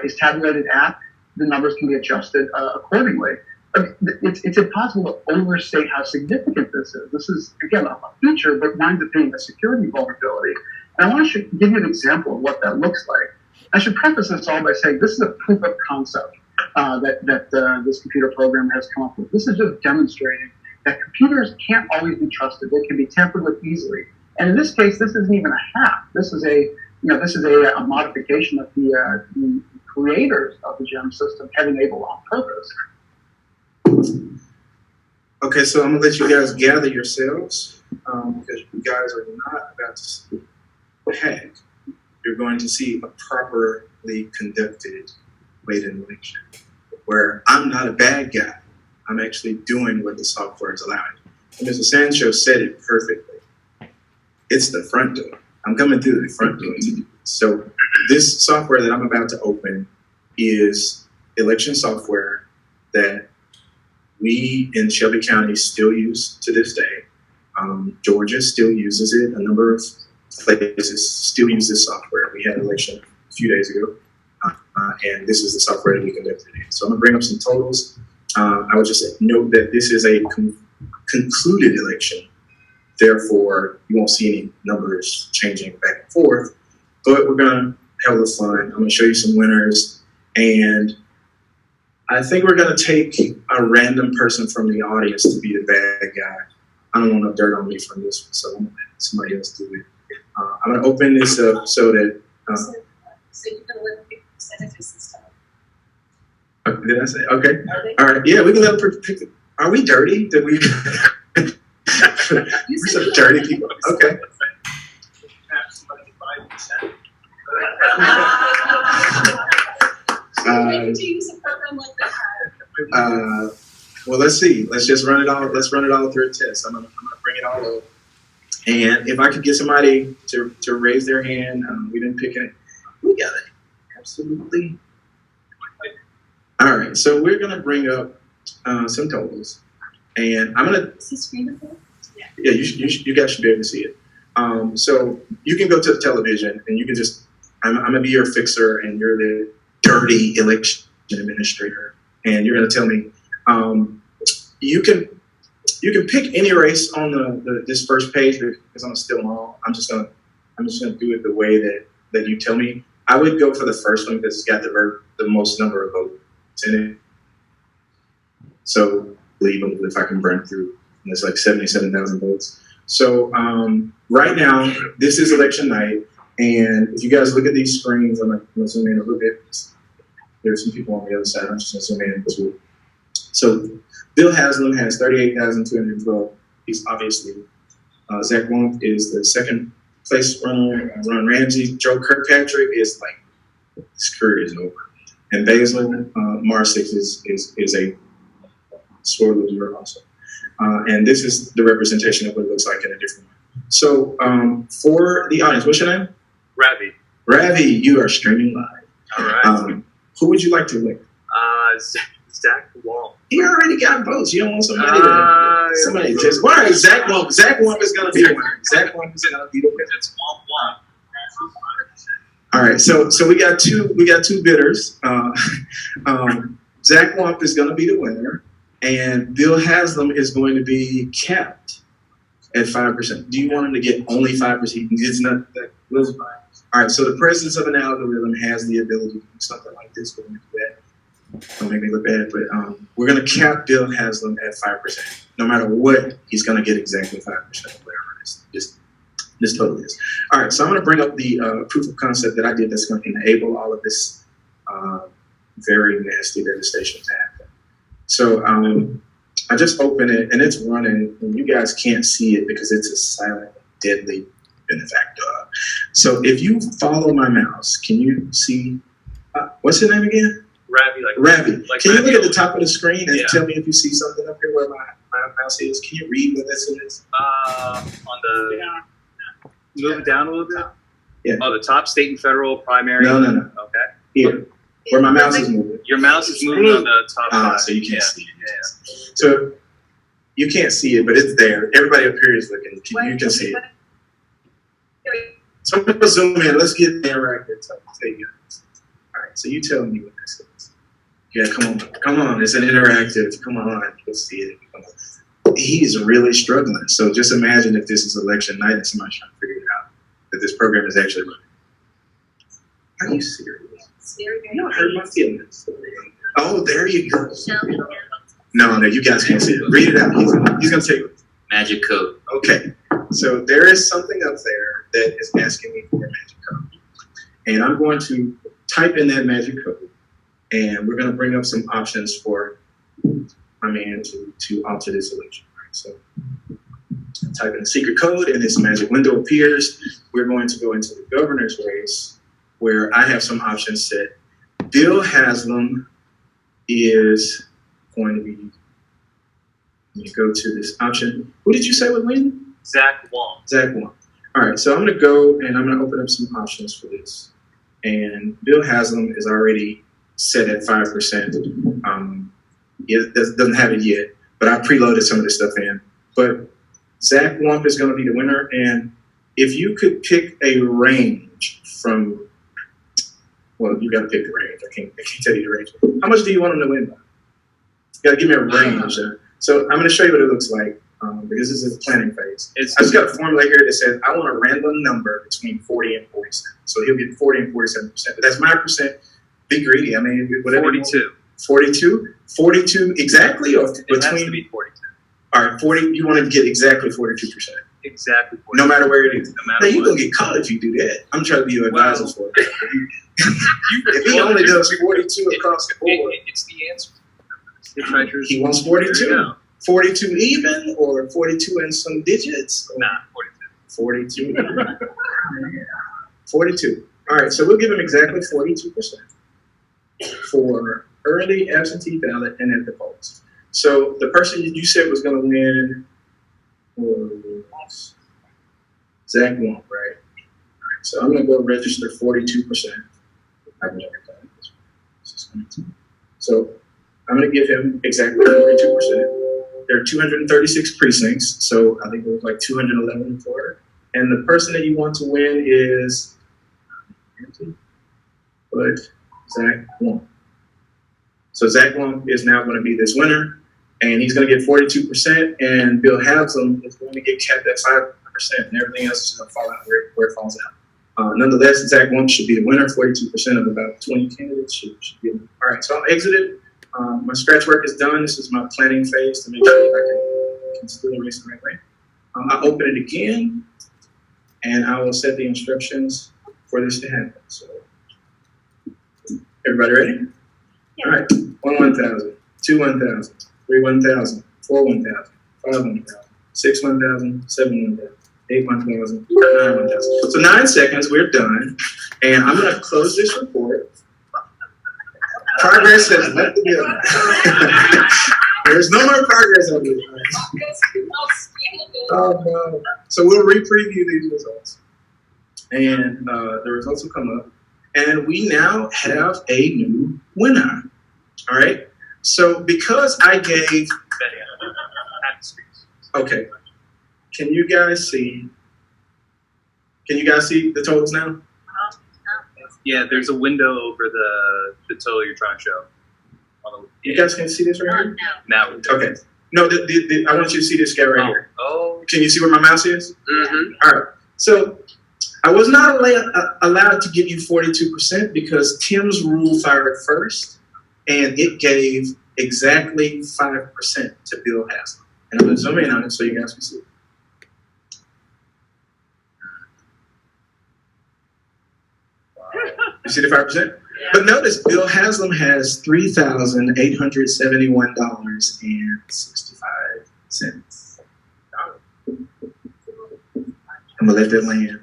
is tabulated at, the numbers can be adjusted accordingly. It's impossible to overstate how significant this is. This is, again, a feature, but winds up being a security vulnerability. And I want to give you an example of what that looks like. I should preface this all by saying this is a proof of concept that this computer programmer has come up with. This is just demonstrating that computers can't always be trusted. They can be tampered with easily. And in this case, this isn't even a hack. This is a modification that the creators of the GEM system have enabled on purpose. Okay, so I'm gonna let you guys gather yourselves because you guys are not about to see a hack. You're going to see a properly conducted wait-in election where I'm not a bad guy. I'm actually doing what the software is allowing. And Mr. Sancho said it perfectly. It's the front door. I'm coming through the front door. So this software that I'm about to open is election software that we in Shelby County still use to this day. Georgia still uses it. A number of places still use this software. We had an election a few days ago, and this is the software that we conducted in. So I'm gonna bring up some totals. I would just note that this is a concluded election. Therefore, you won't see any numbers changing back and forth, but we're gonna have a little fun. I'm gonna show you some winners, and I think we're gonna take a random person from the audience to be the bad guy. I don't want no dirt on me from this one, so I'm gonna let somebody else do it. I'm gonna open this up so that. So you're gonna let them pick percentages this time. Did I say okay? All right, yeah, we can let them pick. Are we dirty? Did we? We're some dirty people. Okay. Have somebody 5%. Why would you use a program like that? Well, let's see. Let's just run it all. Let's run it all through a test. I'm gonna bring it all up. And if I could get somebody to raise their hand, we didn't pick it. We got it. Absolutely. All right. So we're gonna bring up some totals, and I'm gonna. Is this screen recorded? Yeah, you guys should be able to see it. So you can go to the television, and you can just. I'm gonna be your fixer, and you're the dirty election administrator, and you're gonna tell me. You can pick any race on this first page because I'm gonna steal them all. I'm just gonna do it the way that you tell me. I would go for the first one because it's got the most number of votes in it. So leave them if I can burn through. And it's like 77,000 votes. So right now, this is election night, and if you guys look at these screens, I'm gonna zoom in a little bit. There's some people on the other side. I'm just gonna zoom in as well. So Bill Haslam has 38,212. He's obviously Zach Womp is the second place runner. Ron Ramsey, Joe Kirkpatrick is like his career is over, and Basil Marsick is a sore loser also. And this is the representation of what it looks like in a different way. So for the audience, what's your name? Ravi. Ravi, you are streaming live. All right. Who would you like to win? Zach Wall. He already got votes. You don't want somebody to just. Why? Zach Womp. Zach Womp is going to be the winner. Zach Womp is going to be the winner. It's Womp Womp. All right. So we got two bidders. Zach Womp is going to be the winner, and Bill Haslam is going to be capped at 5%. Do you want him to get only 5%? He gets not that. All right. So the presence of an algorithm has the ability to do something like this. We're going to do that. Don't make me look bad, but we're going to cap Bill Haslam at 5%. No matter what, he's going to get exactly 5% of whatever it is. This total is. All right, so I'm going to bring up the proof of concept that I did that's going to enable all of this very nasty devastation to happen. So I just opened it, and it's running, and you guys can't see it because it's a silent, deadly benefactor. So if you follow my mouse, can you see, what's your name again? Ravi. Like can you look at the ravioli. top of the screen and tell me if you see something up here where my mouse is? Can you read what this is? On the move it down a little bit. Yeah. Oh, the top state and federal primary. No. Okay. Here. Where my mouse is moving. Your mouse is moving on the top side. So you can't see it. So you can't see it, but it's there. Everybody up here is looking. You can see it. So I'm gonna zoom in. Let's get interactive. So I'll tell you guys. All right. So you tell me what this is. Yeah, come on. It's an interactive. Come on, let's see it. Come on. He's really struggling. So just imagine if this is election night and somebody's trying to figure it out that this program is actually running. Are you serious? You don't hurt my feelings. Oh, there you go. No, you guys can't see it. Read it out. He's gonna take it. Magic code. Okay. So there is something up there that is asking me for a magic code. And I'm going to type in that magic code. And we're going to bring up some options for my man to alter this election. Right? So type in a secret code and this magic window appears. We're going to go into the governor's race where I have some options set. Bill Haslam is going to be, let me go to this option. Who did you say would win? Zach Wong. Zach Wong. All right, so I'm going to go and I'm going to open up some options for this. And Bill Haslam is already set at 5%. It doesn't have it yet, but I preloaded some of this stuff in. But Zach Wong is going to be the winner. And if you could pick a range from, well, you got to pick the range. I can't tell you the range. How much do you want him to win by? You got to give me a range. So I'm going to show you what it looks like. Because this is the planning phase. I just got a formula here that says I want a random number between 40 and 47. So he'll get 40 and 47%. But that's my percent. Be greedy. I mean, whatever. 42. 42? 42 exactly? Or It between? has to be 42. All right, 40. You want to get exactly 42%. Exactly 42. No matter where it is. No matter Now, you're what. going to get caught if you do that. I'm trying to be your advisor for it. If he Well, only does 42 across the board, It's the answer. The treasures. he wants There you 42. go. 42 even or 42 and some digits? Nah, 42. 42. 42. All right, so we'll give him exactly 42% for early absentee ballot and at the polls. So the person you said was going to win was Zach Wong, right? All right, so I'm going to go register 42%. I've never done this. So I'm going to give him exactly 42%. There are 236 precincts, so I think it was like 211 in Florida. And the person that you want to win is, but Zach Wong. So Zach Wong is now going to be this winner, and he's going to get 42%, and Bill Haslam is going to get capped at 5%, and everything else is going to fall out where it falls out. Nonetheless, Zach Wong should be the winner. 42% of about 20 candidates should be the winner. All right, so I'm exited. My scratch work is done. This is my planning phase to make sure that I can still erase the right way. I'll open it again, and I will set the instructions for this to happen. So, everybody ready? Yeah. All right. 1 1,000, 2 1,000, 3 1,000, 4 1,000, 5 1,000, 6 1,000, 7 1,000, 8 1,000, 9 1,000. So 9 seconds, we're done. And I'm going to close this report. Progress has left the building. There's no more progress on this. Oh, no. So we'll re-preview these results. And the results will come up. And we now have a new winner. All right? So because I gave... Okay. Can you guys see the totals now? Yeah, there's a window over the total you're trying to show. You guys can see this right here? Now. Okay. No, I want you to see this guy right here. Oh. Can you see where my mouse is? Mm-hmm. All right. So I was not allowed to give you 42% because Tim's rule fired first, and it gave exactly 5% to Bill Haslam. And I'm going to zoom in on it so you guys can see it. You see the 5%? Yeah. But notice Bill Haslam has $3,871.65. I'm gonna let that land.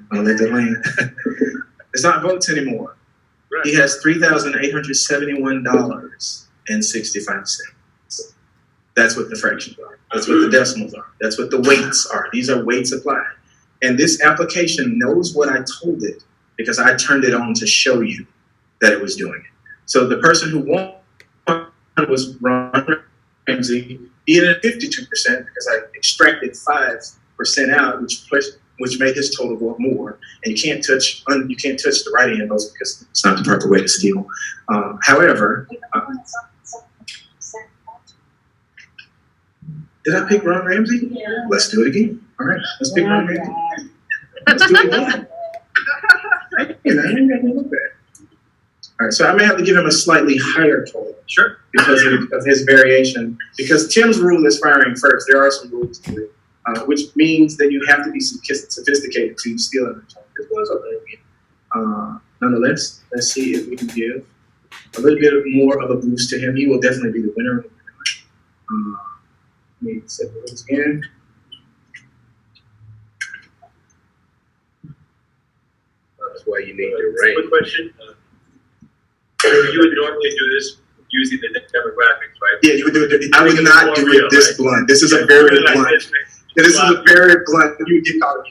It's not votes anymore. Right. He has $3,871.65. That's what the fractions are. That's what the decimals are. That's what the weights are. These are weights applied. And this application knows what I told it because I turned it on to show you that it was doing it. So the person who won was Ron Ramsey. He ended at 52% because I extracted 5% out, which made his total go up more. And you can't touch the right-hand votes because it's not the proper way to steal. However, did I pick Ron Ramsey? Yeah. Let's do it again. All right, let's pick Ron Ramsey. Let's do it again. Hey, man, I ain't got no look bad. All right, so I may have to give him a slightly higher total. Sure. Because of his variation. Because Tim's rule is firing first. There are some rules to it, which means that you have to be sophisticated to steal it. Nonetheless, let's see if we can give a little bit more of a boost to him. He will definitely be the winner. Let me set the rules again. That's why you need your range. Quick question. You would normally do this using the demographics, right? Yeah, you would do it. I would not do it this blunt. This is a very blunt. This is a very blunt. You would get caught up.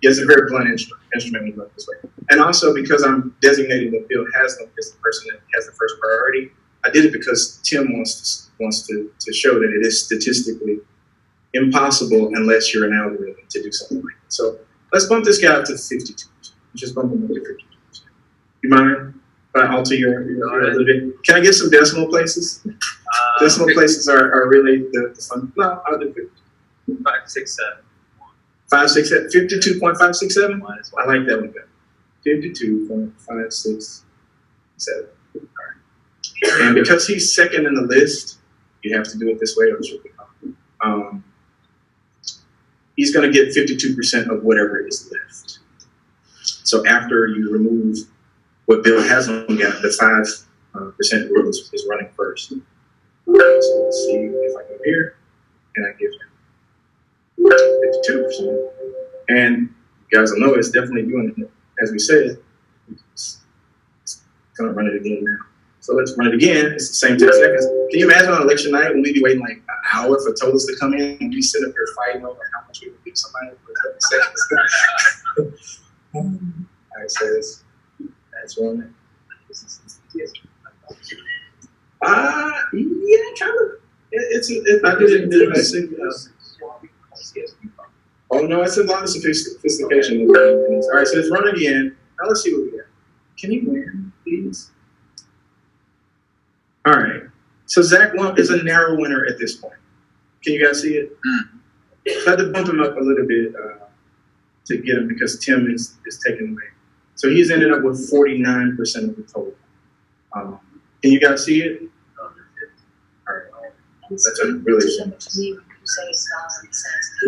It's a very blunt instrument when you look this way. And also because I'm designating that Bill Haslam as the person that has the first priority, I did it because Tim wants to show that it is statistically impossible unless you're an algorithm to do something like that. So let's bump this guy up to 52%. Just bump him up to 52%. You mind if I alter your a little bit? Can I get some decimal places? Decimal places are really the fun. No, I'll do 50. 567. 52.567? I like that one better. 52.567. All right. And because he's second in the list, you have to do it this way or it should be common. He's going to get 52% of whatever is left. So after you remove what Bill Haslam got, the 5% rule is running first. So let's see if I go here and I give him 52%. And you guys will know it's definitely doing it. As we said, it's going to run it again now. So let's run it again. It's the same 10 seconds. Can you imagine on election night when we'd be waiting like an hour for totals to come in and we sit up here fighting over how much we would give somebody for 30 seconds? All right, so that's running. Yeah, kind of. I did it. Oh no, it's a lot of sophistication. All right, so let's run again. Now let's see what we got. Can you win, please? All right. So Zach Lump is a narrow winner at this point. Can you guys see it? So I had to bump him up a little bit to get him because Tim is taken away. So he's ended up with 49% of the total. Can you guys see it? All right. That's a really simple. You say it's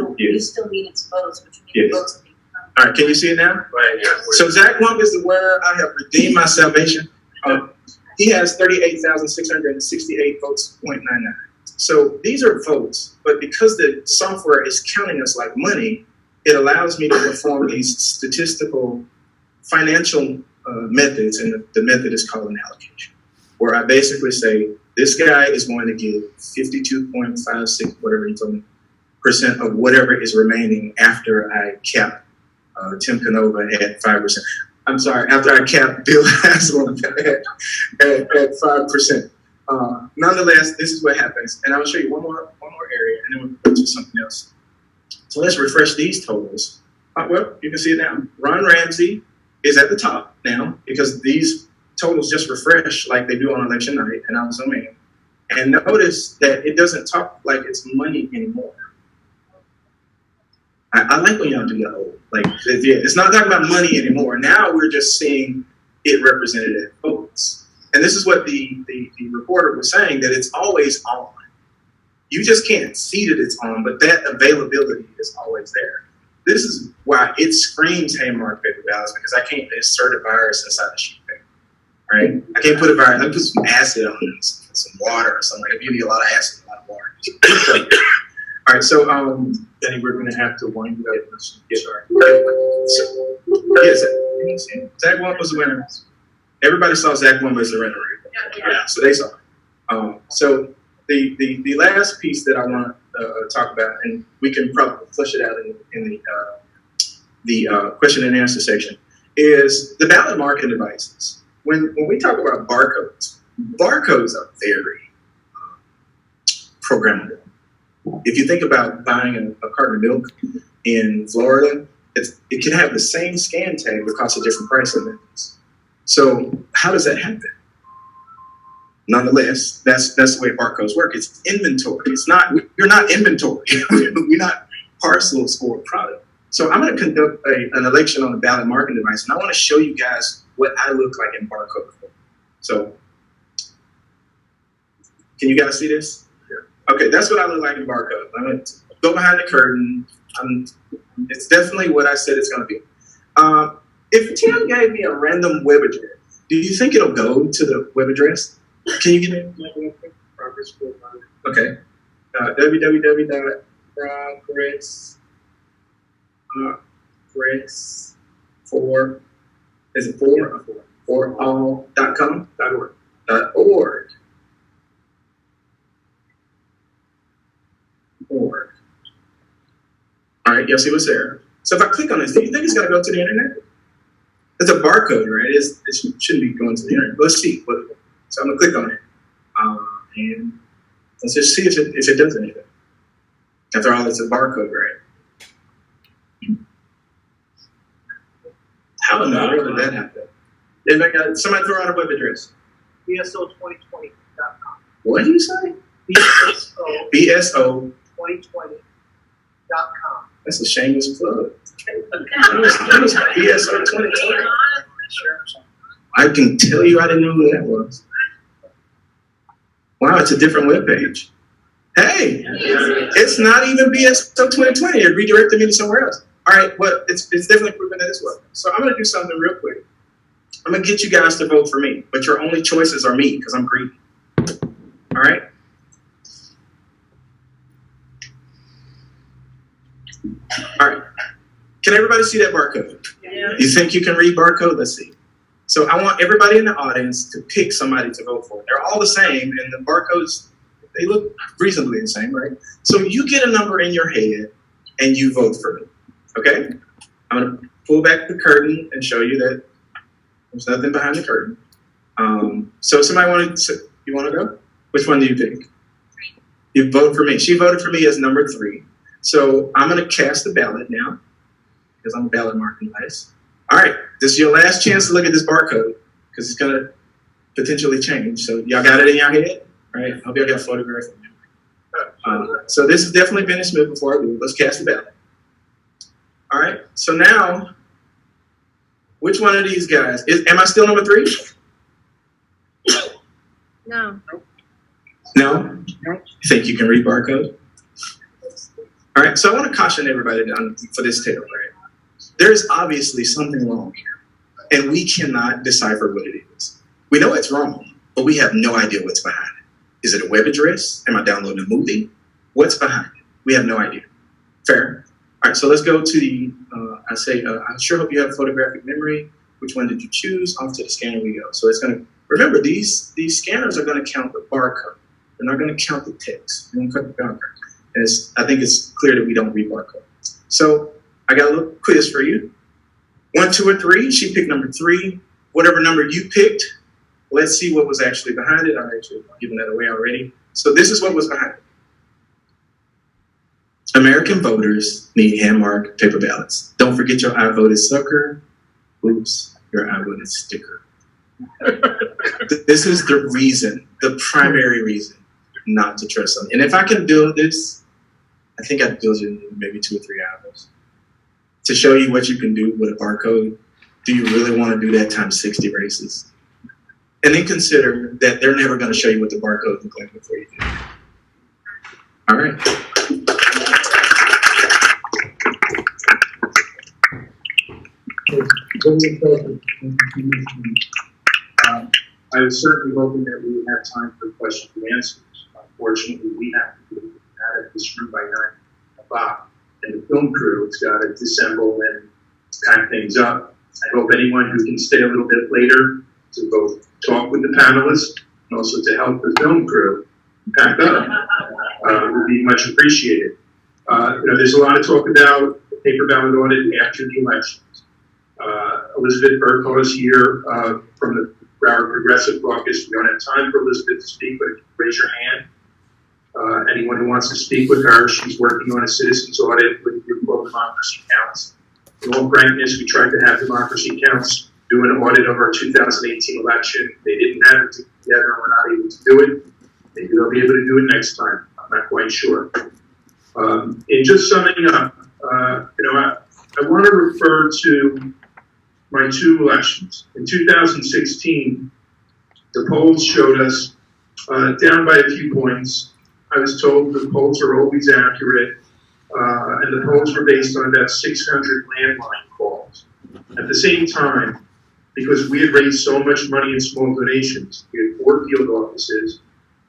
$0.09. You still need its votes, which means votes will be counted. All right, can you see it now? Right, yeah. So Zach Lump is the winner. I have redeemed my salvation. He has 38,668 votes, 0.99. So these are votes, but because the software is counting us like money, it allows me to perform these statistical financial methods, and the method is called an allocation, where I basically say, this guy is going to give 52.56, whatever he told me, % of whatever is remaining after I cap Tim Canova at 5%. I'm sorry, after I cap Bill Haslam at 5%. Nonetheless, this is what happens. And I'll show you one more area, and then we'll go to something else. So let's refresh these totals. Well, you can see it now. Ron Ramsey is at the top now because these totals just refresh like they do on election night, and I'll zoom in. And notice that it doesn't talk like it's money anymore. I like when y'all do that whole, like, yeah, it's not talking about money anymore. Now we're just seeing it represented as votes. And this is what the reporter was saying, that it's always on. You just can't see that it's on, but that availability is always there. This is why it screams Haymarket paper ballots, because I can't insert a virus inside the sheet paper, right? I can't put a virus, I can put some acid on it, some water or something. If you need a lot of acid, a lot of water. All right, so Then we're going to have to wind it up. So, yes, Zach Lump was the winner. Everybody saw Zach Lump as the winner, right? Yeah, so they saw it. So the last piece that I want to talk about, and we can probably flesh it out in the question and answer section, is the ballot marking devices. When we talk about barcodes are very programmable. If you think about buying a carton of milk in Florida, it can have the same scan tag but cost a different price than this. So how does that happen? Nonetheless, that's the way barcodes work. It's inventory. You're not inventory. We're not parcels or product. So I'm going to conduct an election on a ballot marking device, and I want to show you guys what I look like in barcode. So can you guys see this? Yeah. Okay, that's what I look like in barcode. I'm going to go behind the curtain. It's definitely what I said it's going to be. If Tim gave me a random web address, do you think it'll go to the web address? Can you get it? Okay. www.progress for is it for all.com? .org. All right, you'll see what's there. So if I click on this, do you think it's going to go to the internet? It's a barcode, right? It shouldn't be going to the internet. Let's see. So I'm going to click on it. And let's just see if it does anything. After all, it's a barcode, right? How in the world did that happen? If I got somebody throw out a web address. BSO2020.com. What do you say? BSO 2020.com. That's a shameless plug. That was BSO 2020. I can tell you I didn't know who that was. Wow, it's a different webpage. Hey, it's not even BSO 2020. It redirected me to somewhere else. All right, well, it's definitely proven that it's working. So I'm going to do something real quick. I'm going to get you guys to vote for me, but your only choices are me because I'm greedy. All right? All right. Can everybody see that barcode? Yeah. You think you can read barcode? Let's see. So I want everybody in the audience to pick somebody to vote for. They're all the same, and the barcodes, they look reasonably the same, right? So you get a number in your head, and you vote for me. Okay? I'm going to pull back the curtain and show you that there's nothing behind the curtain. So somebody you want to go? Which one do you pick? 3. You vote for me. She voted for me as number 3. So I'm going to cast the ballot now because I'm a ballot marking device. All right, this is your last chance to look at this barcode because it's going to potentially change. So y'all got it in your head? All right, I hope y'all got a photograph of me. So this has definitely been a smooth before I do. Let's cast the ballot. All right, so now, which one of these guys? Am I still number 3? No. No? You think you can read barcode? All right, so I want to caution everybody for this tale, right? There's obviously something wrong here, and we cannot decipher what it is. We know it's wrong, but we have no idea what's behind it. Is it a web address? Am I downloading a movie? What's behind it? We have no idea. Fair? All right, so let's go to the, I sure hope you have photographic memory. Which one did you choose? Off to the scanner we go. So it's going to, remember, these scanners are going to count the barcode. They're not going to count the text. They're going to count the barcode. I think it's clear that we don't read barcode. So I got a little quiz for you. 1, 2, or 3. She picked number 3. Whatever number you picked, let's see what was actually behind it. I've actually given that away already. So this is what was behind it. American voters need hand-marked paper ballots. Don't forget your I voted sucker. Oops, your I voted sticker. This is the reason, the primary reason not to trust them. And if I can build this, I think I'd build it in maybe 2 or 3 hours. To show you what you can do with a barcode, do you really want to do that times 60 races? And then consider that they're never going to show you what the barcode looks like before you do it. All right. I was certainly hoping that we would have time for questions and answers. Unfortunately, we have to be out of this room by 9 o'clock. And the film crew has got to disassemble and pack things up. I hope anyone who can stay a little bit later to both talk with the panelists and also to help the film crew pack up would be much appreciated. There's a lot of talk about the paper ballot audit after the elections. Elizabeth Burkle is here from the Broward Progressive Caucus. We don't have time for Elizabeth to speak, but if you raise your hand. Anyone who wants to speak with her, she's working on a citizens audit with a group called Democracy Counts. In all frankness, we tried to have Democracy Counts do an audit of our 2018 election. They didn't have it together and we're not able to do it. Maybe they'll be able to do it next time. I'm not quite sure. In just summing up, I want to refer to my two elections. In 2016, the polls showed us down by a few points. I was told the polls are always accurate, and the polls were based on about 600 landline calls. At the same time, because we had raised so much money in small donations, we had 4 field offices.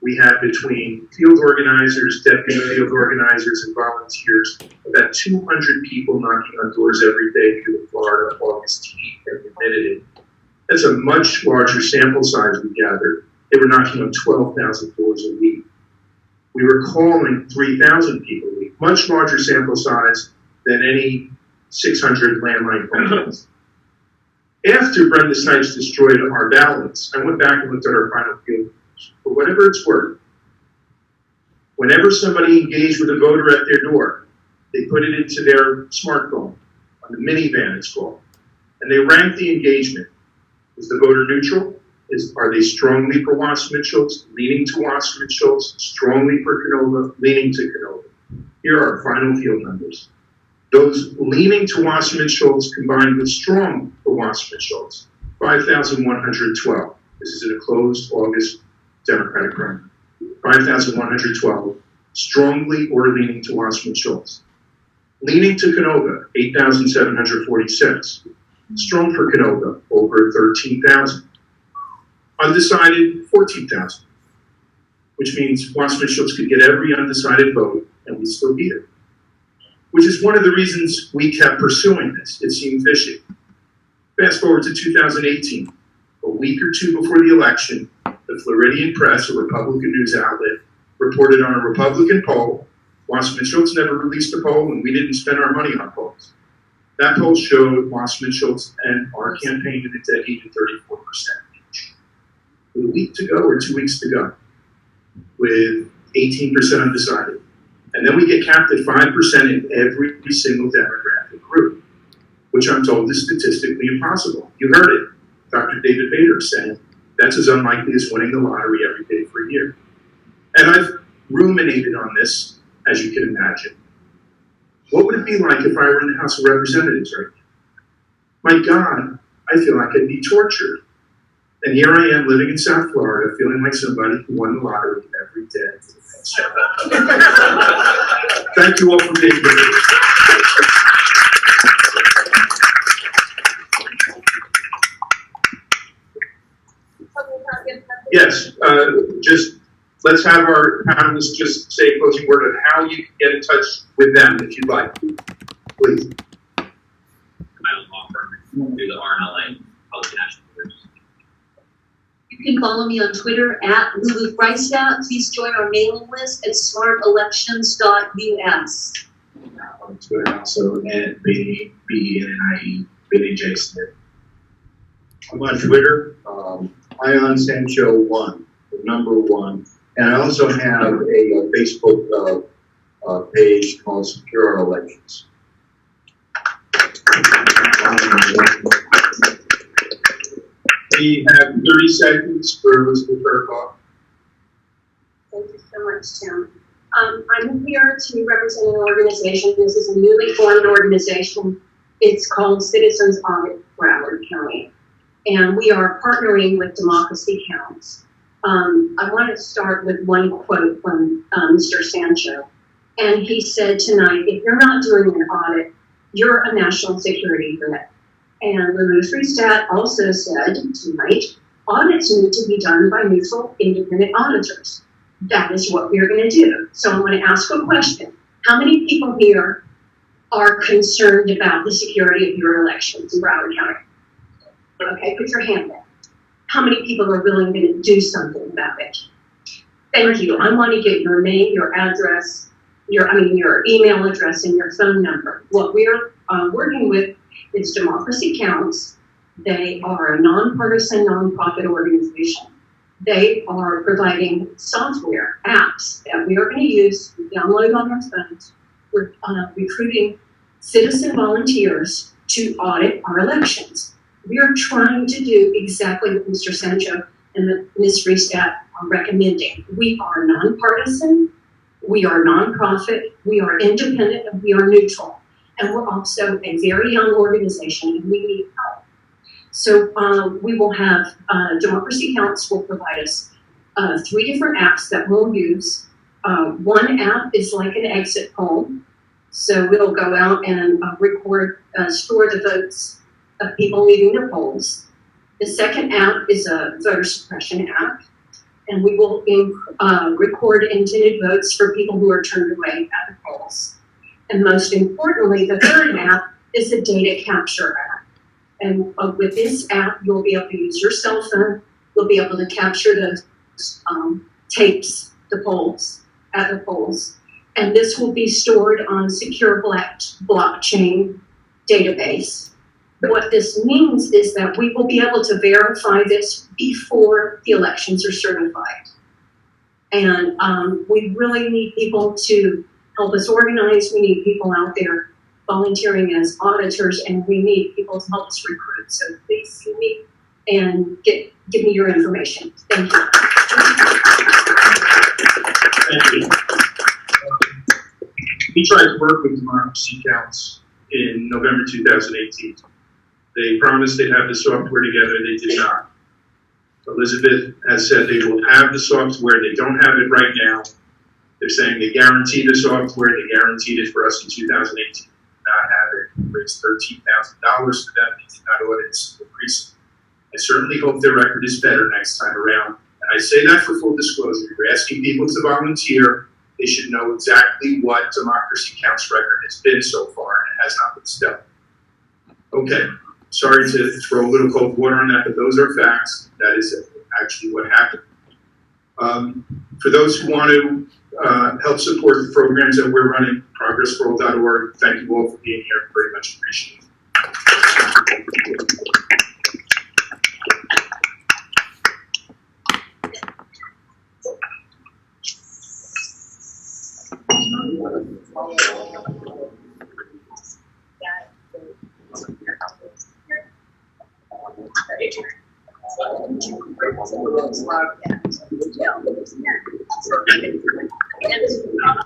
We had between field organizers, deputy field organizers, and volunteers, about 200 people knocking on doors every day through the Florida August heat and humidity. That's a much larger sample size we gathered. They were knocking on 12,000 doors a week. We were calling 3,000 people a week, much larger sample size than any 600 landline calls. After Brenda Snipes destroyed our ballots, I went back and looked at our final field. For whatever it's worth, whenever somebody engaged with a voter at their door, they put it into their smartphone, on the minivan it's called, and they ranked the engagement. Is the voter neutral? Are they strongly for Wasserman Schultz, leaning to Wasserman Schultz, strongly for Canova, leaning to Canova? Here are our final field numbers. Those leaning to Wasserman Schultz combined with strong for Wasserman Schultz, 5,112. This is in a closed August Democratic primary. 5,112, strongly or leaning to Wasserman Schultz. Leaning to Canova, 8,746. Strong for Canova, over 13,000. Undecided, 14,000. Which means Wasserman Schultz could get every undecided vote and we'd still beat it. Which is one of the reasons we kept pursuing this. It seemed fishy. Fast forward to 2018. A week or two before the election, the Floridian Press, a Republican news outlet, reported on a Republican poll. Wasserman Schultz never released a poll, and we didn't spend our money on polls. That poll showed Wasserman Schultz and our campaign at a dead even 34% each. With a week to go or 2 weeks to go, with 18% undecided. And then we get capped at 5% in every single demographic group, which I'm told is statistically impossible. You heard it. Dr. David Bader said, that's as unlikely as winning the lottery every day for a year. And I've ruminated on this, as you can imagine. What would it be like if I were in the House of Representatives right now? My God, I feel like I'd be tortured. And here I am living in South Florida, feeling like somebody who won the lottery every day. Thank you all for being here. Yes, just let's have our panelists just say a closing word on how you can get in touch with them if you'd like. Please. My own law firm through the RNLA, Public National Affairs. You can follow me on Twitter at Lulu Freistat. Please join our mailing list at smartelections.us. On Twitter also at BNIE, Billy J. Smith. I'm on Twitter, Ion Sancho 1, the number 1. And I also have a Facebook page called Secure Our Elections. We have 30 seconds for Elizabeth Burkle. Thank you so much, Tim. I'm here to represent an organization. This is a newly formed organization. It's called Citizens Audit Broward County. And we are partnering with Democracy Counts. I want to start with one quote from Mr. Sancho. And he said tonight, if you're not doing an audit, you're a national security threat. And Lulu Freistat also said tonight, audits need to be done by neutral, independent auditors. That is what we're going to do. So I'm going to ask a question. How many people here are concerned about the security of your elections in Broward County? Okay, put your hand down. How many people are willing to do something about it? Thank you. I want to get your name, your address, your email address, and your phone number. What we're working with is Democracy Counts. They are a nonpartisan, nonprofit organization. They are providing software, apps that we are going to use to download on our phones. We're recruiting citizen volunteers to audit our elections. We are trying to do exactly what Mr. Sancho and Ms. Freestat are recommending. We are nonpartisan, we are nonprofit, we are independent, and we are neutral. And we're also a very young organization, and we need help. So we will have, Democracy Counts will provide us 3 different apps that we'll use. One app is like an exit poll. So we'll go out and record, store the votes of people leaving the polls. The second app is a voter suppression app. And we will record intended votes for people who are turned away at the polls. And most importantly, the third app is a data capture app. And with this app, you'll be able to use your cell phone. You'll be able to capture those tapes, the polls, at the polls. And this will be stored on a secure blockchain database. What this means is that we will be able to verify this before the elections are certified. And we really need people to help us organize. We need people out there volunteering as auditors, and we need people to help us recruit. So please see me and give me your information. Thank you. Thank you. We tried to work with Democracy Counts in November 2018. They promised they'd have the software together, they did not. Elizabeth has said they will have the software, they don't have it right now. They're saying they guaranteed the software, they guaranteed it for us in 2018. Not have it. It raised $13,000 for them, they did not audit it single precinct. I certainly hope their record is better next time around. And I say that for full disclosure. You're asking people to volunteer, they should know exactly what Democracy Counts record has been so far, and it has not been stellar. Okay. Sorry to throw a little cold water on that, but those are facts. That is actually what happened. For those who want to help support the programs that we're running, progressforall.org, thank you all for being here. Very much appreciated. Yeah.